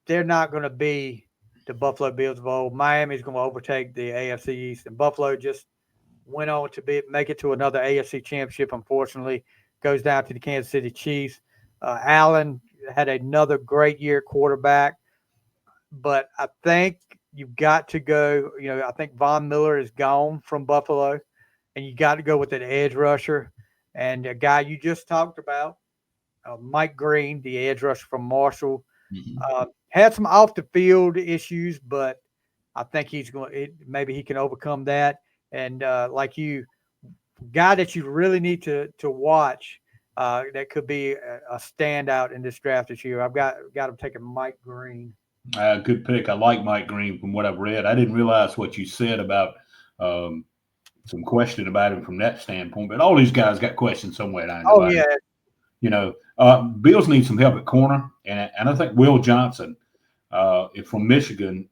They're not going to be the Buffalo Bills of old. Miami's going to overtake the AFC East, and Buffalo just went on to make it to another AFC championship. Unfortunately, goes down to the Kansas City Chiefs. Allen had another great year quarterback, but I think you've got to go. I think Von Miller is gone from Buffalo, and you got to go with an edge rusher and a guy you just talked about, Mike Green, the edge rusher from Marshall. Mm-hmm. Had some off the field issues, but I think maybe he can overcome that. And like you, guy that you really need to watch that could be a standout in this draft this year. I've got him taking Mike Green. Good pick. I like Mike Green from what I've read. I didn't realize what you said about some question about him from that standpoint, but all these guys got questions somewhere. Bills need some help at corner, and I think Will Johnson, from Michigan,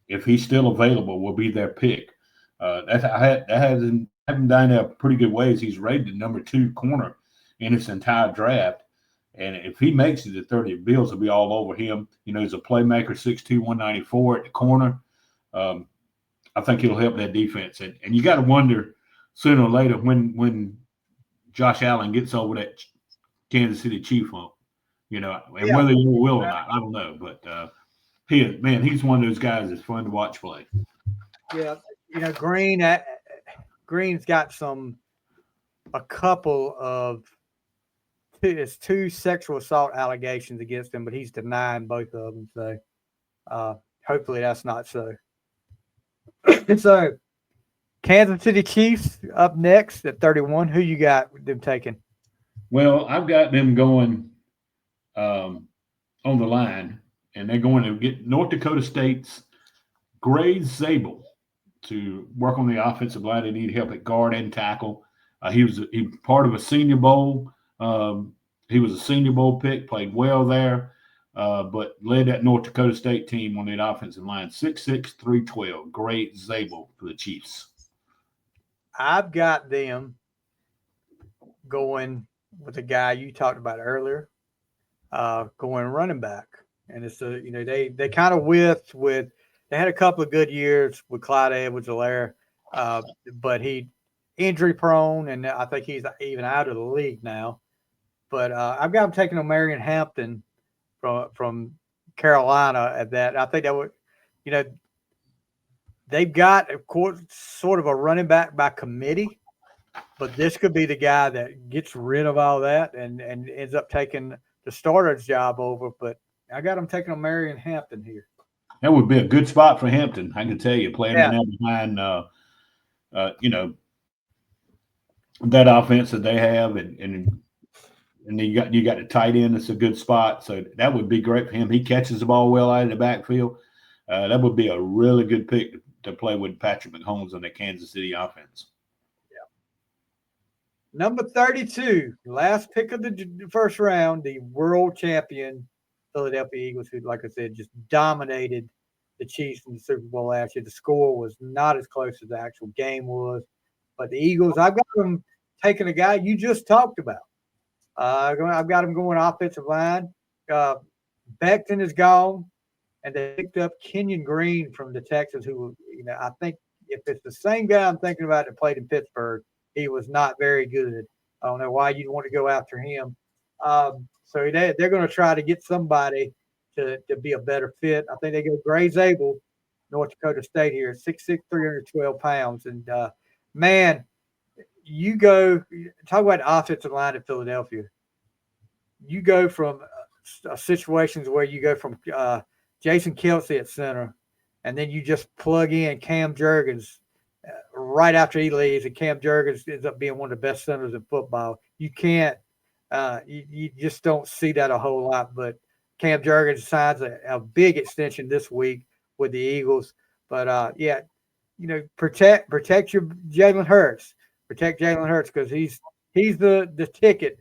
if he's still available, will be their pick. That has him down there pretty good ways. He's rated number 2 corner in his entire draft, and if he makes it to 30, the Bills will be all over him. He's a playmaker, 6'2", 194 at the corner. I think he'll help that defense, and you got to wonder sooner or later when Josh Allen gets over that Kansas City Chief hump, and whether he will or not, I don't know. But he's one of those guys that's fun to watch play. Yeah, Green's got a couple of two sexual assault allegations against him, but he's denying both of them. So hopefully that's not so. So Kansas City Chiefs up next at 31. Who you got them taking? Well, I've got them going on the line, and they're going to get North Dakota State's Gray Zabel to work on the offensive line. They need help at guard and tackle. He was part of a Senior Bowl. He was a Senior Bowl pick, played well there, but led that North Dakota State team on that offensive line. 6'6", 312. Gray Zabel for the Chiefs. I've got them going with the guy you talked about earlier, going running back. And it's they kind of they had a couple of good years with Clyde Edwards-Helaire, but he injury prone, and I think he's even out of the league now. But I've got him taking Marion Hampton from Carolina at that. I think that would, they've got, of course, sort of a running back by committee, but this could be the guy that gets rid of all that and ends up taking the starter's job over. But I got him taking Marion Hampton here. That would be a good spot for Hampton. I can tell you, playing in there behind, that offense that they have, and you got the tight end. It's a good spot, so that would be great for him. He catches the ball well out of the backfield. That would be a really good pick to play with Patrick Mahomes on the Kansas City offense. Yeah. Number 32, last pick of the first round, the world champion Philadelphia Eagles, who, like I said, just dominated the Chiefs in the Super Bowl last year. The score was not as close as the actual game was, but the Eagles, I've got them taking a guy you just talked about. I've got them going offensive line. Becton is gone, and they picked up Kenyon Green from the Texans, who, I think if it's the same guy I'm thinking about that played in Pittsburgh, he was not very good. I don't know why you'd want to go after him. So they're going to try to get somebody to be a better fit. I think they go Gray Zabel, North Dakota State here, 6'6", 312 pounds. And, man, you go – talk about the offensive line in Philadelphia. You go from situations where you go from Jason Kelsey at center, and then you just plug in Cam Jurgens right after he leaves, and Cam Jurgens ends up being one of the best centers in football. You can't you just don't see that a whole lot, but Cam Jurgens signs a big extension this week with the Eagles. But, protect your Jalen Hurts. Protect Jalen Hurts because he's the ticket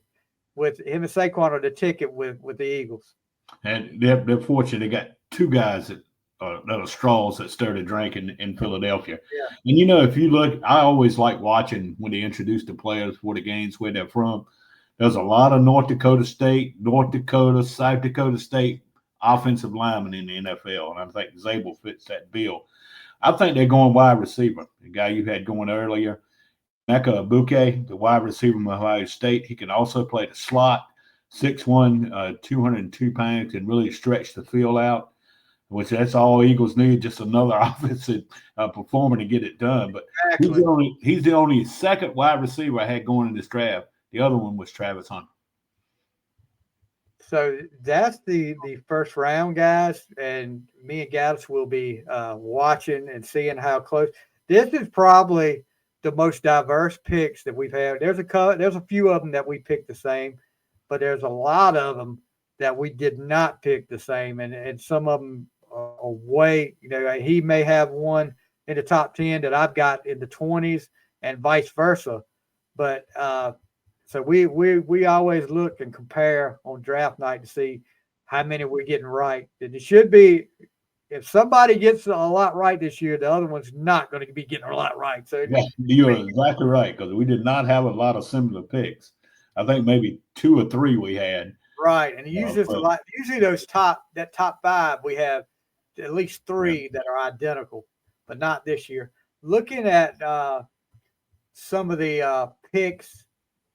with him and Saquon are the ticket with the Eagles. And they're fortunate. They got two guys that are straws that started drinking in Philadelphia. Yeah. And, if you look, I always like watching when they introduce the players for the games where they're from. There's a lot of North Dakota State, South Dakota State offensive linemen in the NFL, and I think Zabel fits that bill. I think they're going wide receiver, the guy you had going earlier. Mecca Abuke, the wide receiver from Ohio State. He can also play the slot, 6'1", 202 pounds, can really stretch the field out, which that's all Eagles need, just another offensive performer to get it done. But exactly. he's the only second wide receiver I had going in this draft. The other one was Travis Hunter. So that's the first round, guys, and me and Gattis will be watching and seeing how close. This is probably the most diverse picks that we've had. There's a few of them that we picked the same, but there's a lot of them that we did not pick the same, and some of them are way. He may have one in the top 10 that I've got in the 20s, and vice versa. But so we always look and compare on draft night to see how many we're getting right. And it should be, if somebody gets a lot right this year, the other one's not going to be getting a lot right. So yeah, you're exactly right, because we did not have a lot of similar picks. I think maybe 2 or 3 we had. Right, and usually it's a lot. Usually that top 5 we have at least 3 that are identical, but not this year. Looking at some of the picks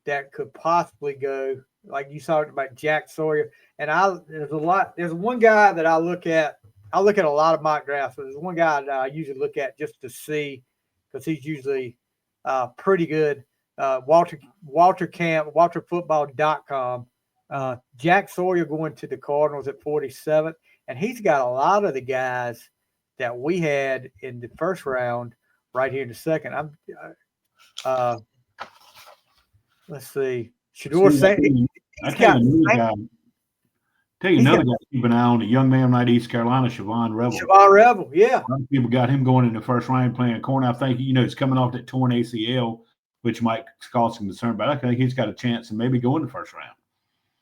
that could possibly go, like you talked about Jack Sawyer, and there's one guy that I look at a lot of mock drafts, but there's one guy that I usually look at just to see, because he's usually pretty good. Walter Camp, WalterFootball.com. Jack Sawyer going to the Cardinals at 47th, and he's got a lot of the guys that we had in the first round right here in the second. Let's see. Shador Sanders. I tell you another guy to keep an eye on, a young man from East Carolina, Siobhan Rebel. Siobhan Rebel, yeah. A lot of people got him going in the first round playing corner. I think, he's coming off that torn ACL, which might cause some concern, but I think he's got a chance to maybe go in the first round.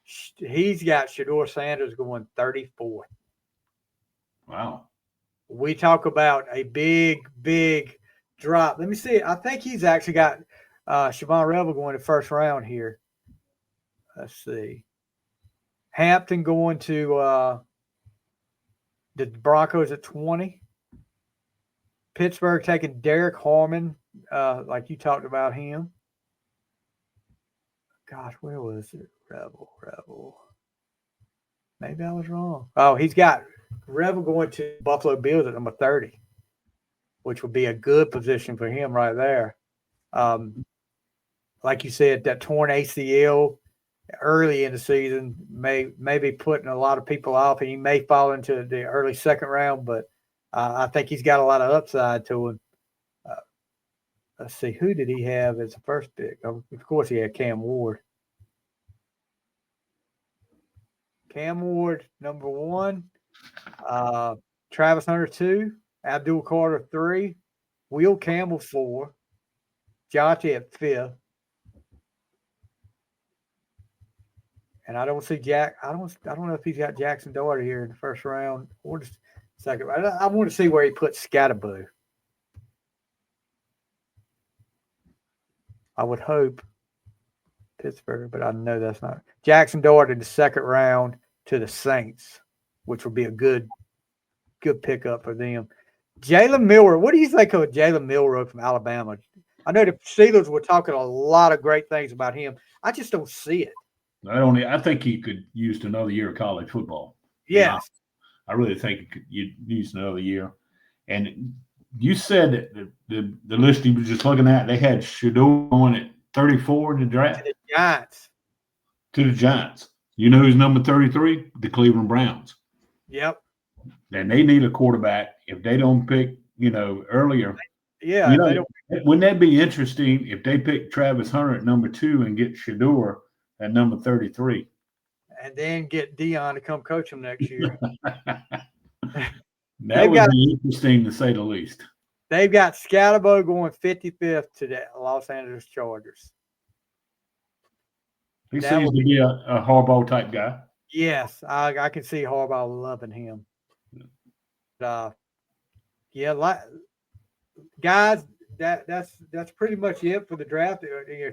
He's got Shador Sanders going 34th. Wow. We talk about a big, big drop. Let me see. I think he's actually got Siobhan Rebel going to first round here. Let's see. Hampton going to the Broncos at 20. Pittsburgh taking Derek Harmon, like you talked about him. Gosh, where was it? Rebel. Maybe I was wrong. Oh, he's got Rebel going to Buffalo Bills at number 30, which would be a good position for him right there. Like you said, that torn ACL early in the season may be putting a lot of people off, and he may fall into the early second round, but I think he's got a lot of upside to him. Let's see, who did he have as the first pick? Of course, he had Cam Ward. Cam Ward, number 1. Travis Hunter, 2. Abdul Carter, 3. Will Campbell, 4. Jotty at 5th. And I don't see Jack. I don't know if he's got Jackson Doherty here in the first round or the second. I want to see where he puts Scatterboo. I would hope Pittsburgh, but I know that's not. Jackson Doherty in the second round to the Saints, which would be a good pickup for them. Jalen Milroe. What do you think of Jalen Milroe from Alabama? I know the Steelers were talking a lot of great things about him. I just don't see it. I think he could use another year of college football. Yes. I really think he could use another year. And you said that the list you were just looking at, they had Shador going at 34 in the draft. To the Giants. You know who's number 33? The Cleveland Browns. Yep. And they need a quarterback. If they don't pick, earlier. Yeah. Wouldn't that be interesting if they pick Travis Hunter at number 2 and get Shador at number 33? And then get Dion to come coach them next year. That would be interesting to say the least. They've got Scatterbo going 55th to the Los Angeles Chargers. He seems to be a Harbaugh type guy. Yes, I can see Harbaugh loving him. Guys, that's pretty much it for the draft.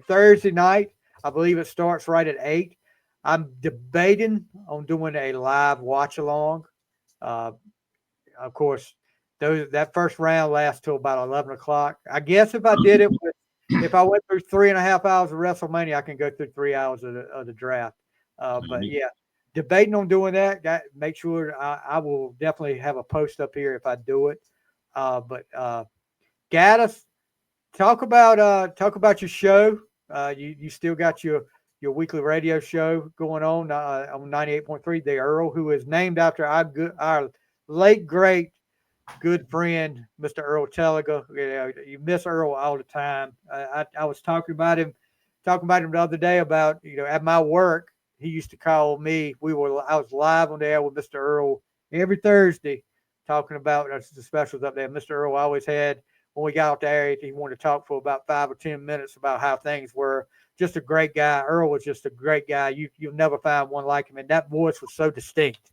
Thursday night, I believe it starts right at 8. I'm debating on doing a live watch along. Of course, that first round lasts till about 11 o'clock. I guess if I did it, if I went through 3.5 hours of WrestleMania, I can go through 3 hours of the draft. But yeah, debating on doing that. Make sure I will definitely have a post up here if I do it. But Gattis, talk about your show. You still got your weekly radio show going on 98.3. The Earl, who is named after our late great good friend, Mr. Earl Telliger. You miss Earl all the time. I was talking about him the other day about, at my work, he used to call me. I was live on the air with Mr. Earl every Thursday talking about the specials up there. Mr. Earl always had, when we got out there, he wanted to talk for about 5 or 10 minutes about how things were. Just a great guy. Earl was just a great guy. You'll never find one like him. And that voice was so distinct.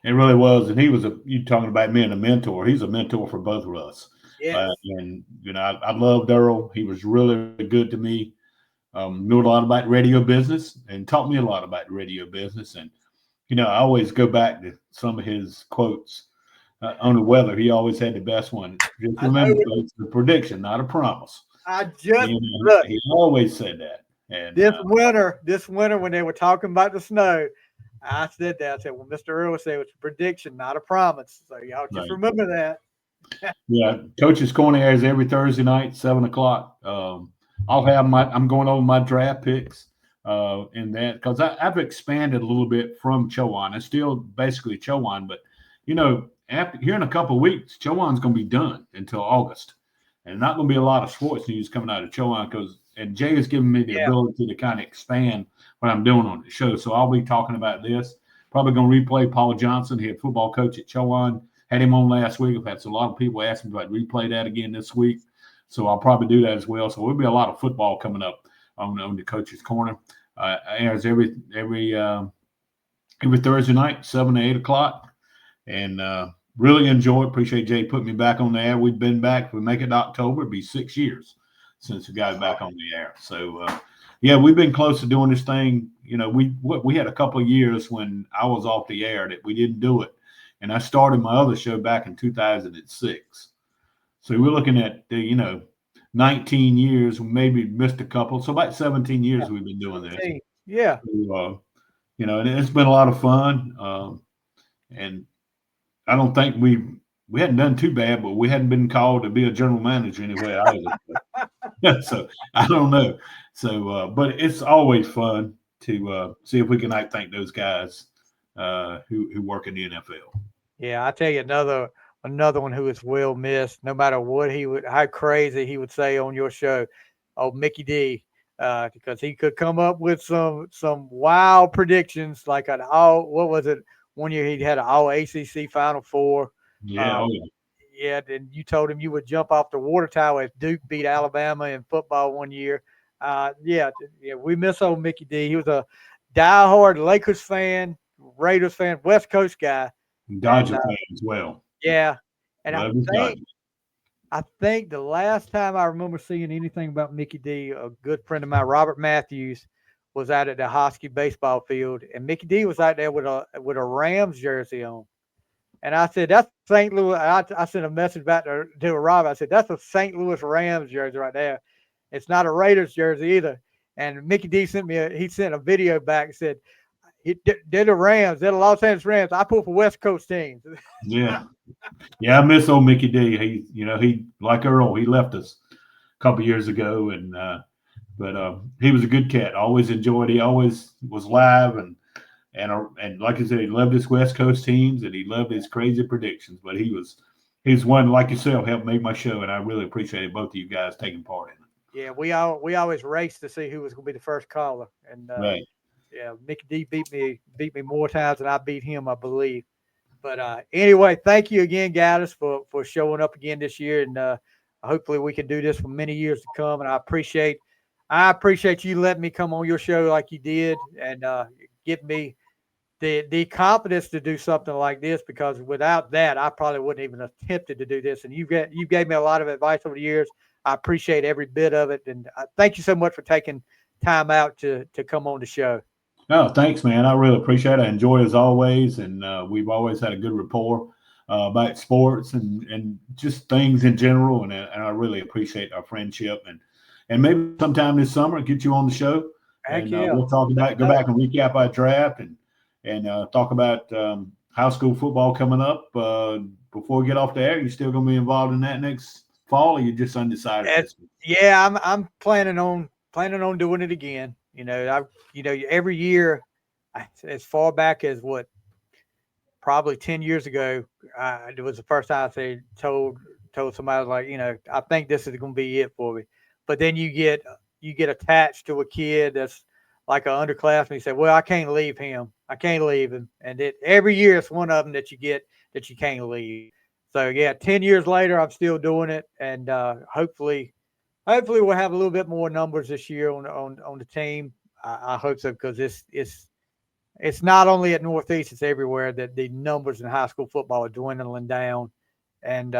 It really was. And he was you talking about being a mentor. He's a mentor for both of us. Yeah. And, I loved Earl. He was really good to me. Knew a lot about radio business and taught me a lot about radio business. And, I always go back to some of his quotes on the weather. He always had the best one. Just remember, it's a prediction, not a promise. He always said that. And this winter, when they were talking about the snow, I said that. I said, well, Mr. Earl said it's a prediction, not a promise. So y'all just remember that. Yeah, Coach's Corner airs every Thursday night, 7 o'clock. I'm going over my draft picks in that, because I've expanded a little bit from Chowan. It's still basically Chowan, but after here in a couple of weeks, Chowan's going to be done until August, and not going to be a lot of sports news coming out of Chowan and Jay has given me the ability to kind of expand what I'm doing on the show. So I'll be talking about this. Probably going to replay Paul Johnson, he had football coach at Chowan. Had him on last week. I've had a lot of people ask me if I'd replay that again this week. So I'll probably do that as well. So there'll be a lot of football coming up on the Coach's Corner. Airs every Thursday night, 7 to 8 o'clock. And really enjoy it. Appreciate Jay putting me back on the air. We've been back. If we make it October, it'll be 6 years. since we got it back on the air. So, yeah, we've been close to doing this thing. You know, we had a couple of years when I was off the air that we didn't do it. And I started my other show back in 2006. So we're looking at, 19 years, maybe missed a couple. So about 17 years we've been doing this. Yeah. So, and it's been a lot of fun. And I don't think we hadn't done too bad, but we hadn't been called to be a general manager anyway either. So I don't know. So, but it's always fun to see if we can thank those guys who work in the NFL. Yeah, I tell you another one who is well missed. No matter what how crazy he would say on your show, Mickey D, because he could come up with some wild predictions like what was it? One year he had an all ACC Final Four. Yeah, yeah. And you told him you would jump off the water tower if Duke beat Alabama in football one year. Yeah, we miss old Mickey D. He was a diehard Lakers fan, Raiders fan, West Coast guy. Dodger fan as well. Yeah. And I think the last time I remember seeing anything about Mickey D, a good friend of mine, Robert Matthews, was out at the Hosky baseball field, and Mickey D was out there with a Rams jersey on. And I said, that's St. Louis. I sent a message back to Robert. I said, that's a St. Louis Rams jersey right there. It's not a Raiders jersey either. And Mickey D sent a video back and said, they're the Rams. They're the Los Angeles Rams. I pull for West Coast teams. Yeah. Yeah, I miss old Mickey D. He like Earl, he left us a couple years ago, and but he was a good cat. Always enjoyed. He always was live, and like I said, he loved his West Coast teams, and he loved his crazy predictions. But he's one like yourself, helped make my show, and I really appreciated both of you guys taking part in it. Yeah, we always raced to see who was going to be the first caller, and right. Yeah, Mickey D beat me more times than I beat him, I believe. But anyway, thank you again, Gattis, for showing up again this year, and hopefully we can do this for many years to come. And I appreciate you letting me come on your show like you did, and give me the confidence to do something like this, because without that, I probably wouldn't even attempted to do this. And you gave me a lot of advice over the years. I appreciate every bit of it, and thank you so much for taking time out to come on the show. Oh, thanks, man. I really appreciate it. I enjoy it as always, and we've always had a good rapport about sports and just things in general, and I really appreciate our friendship. And maybe sometime this summer, get you on the show, and we'll talk about, go back and recap our draft and talk about high school football coming up. Before we get off the air, you still going to be involved in that next fall, or you just undecided? Yeah, I'm planning on doing it again. Every year, as far back as probably 10 years ago, it was the first time I told somebody, like, I think this is going to be it for me. But then you get attached to a kid that's like an underclassman. You say, well, I can't leave him. I can't leave him. And every year it's one of them that you get that you can't leave. So yeah, 10 years later, I'm still doing it. And hopefully we'll have a little bit more numbers this year on the team. I hope so, because it's not only at Northeast, it's everywhere that the numbers in high school football are dwindling down. And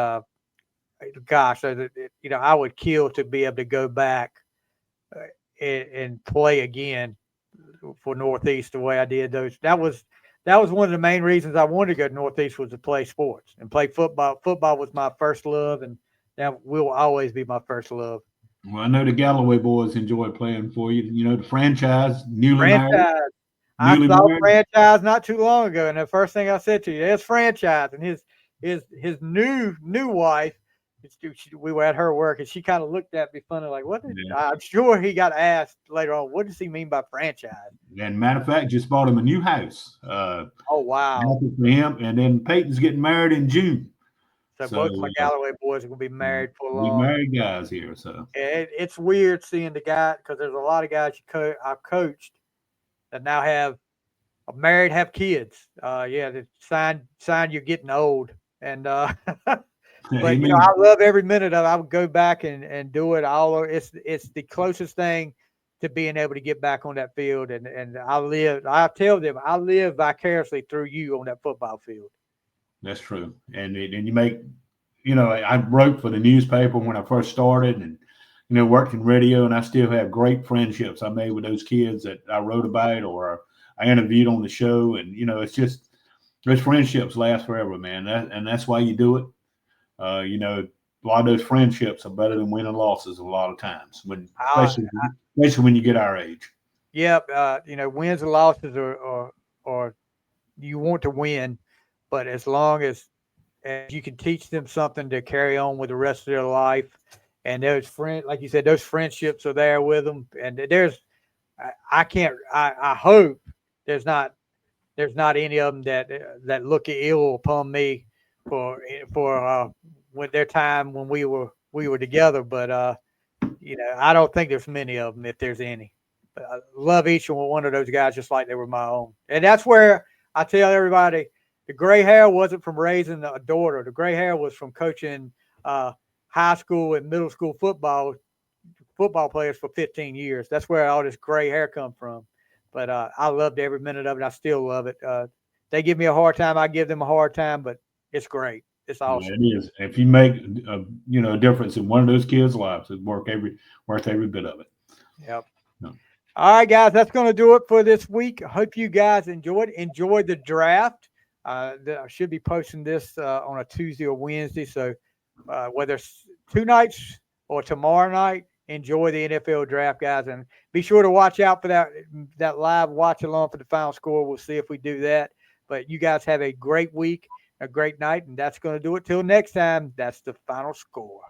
gosh, I would kill to be able to go back and play again for Northeast the way I did those. That was one of the main reasons I wanted to go to Northeast, was to play sports and play football. Football was my first love, and that will always be my first love. Well, I know the Galloway boys enjoy playing for you. The franchise, newly married. I saw franchise not too long ago, and the first thing I said to you, there's franchise, and his new wife. We were at her work, and she kind of looked at me funny, like, "What?" I'm sure he got asked later on, "What does he mean by franchise?" And matter of fact, just bought him a new house. Oh wow! For him, and then Peyton's getting married in June. So both my Galloway boys are going to be married for long. We married guys here, so it's weird seeing the guy, because there's a lot of guys I've coached that now have married, have kids. The sign you're getting old, and but I love every minute of it. I would go back and do it all. It's the closest thing to being able to get back on that field, and I tell them I live vicariously through you on that football field. That's true. And you make, I wrote for the newspaper when I first started, and worked in radio, and I still have great friendships I made with those kids that I wrote about or I interviewed on the show. And, it's just those friendships last forever, man. And that's why you do it. A lot of those friendships are better than winning losses a lot of times, especially when you get our age. Yep. Wins and losses are you want to win, but as long as you can teach them something to carry on with the rest of their life, and those friends, like you said, those friendships are there with them, and I hope there's not any of them that look ill upon me for when their time when we were together, but I don't think there's many of them, if there's any. But I love each one of those guys just like they were my own. And that's where I tell everybody the gray hair wasn't from raising a daughter. The gray hair was from coaching high school and middle school football players for 15 years. That's where all this gray hair come from. But I loved every minute of it. I still love it. They give me a hard time. I give them a hard time, but it's great. It's awesome. Yeah, it is. If you make a difference in one of those kids' lives, it's worth every bit of it. Yep. No. All right, guys, that's going to do it for this week. I hope you guys enjoyed the draft. I should be posting this on a Tuesday or Wednesday. So whether it's 2 nights or tomorrow night, enjoy the NFL draft, guys. And be sure to watch out for that live watch along for the final score. We'll see if we do that. But you guys have a great week, a great night, and that's going to do it till next time. That's the final score.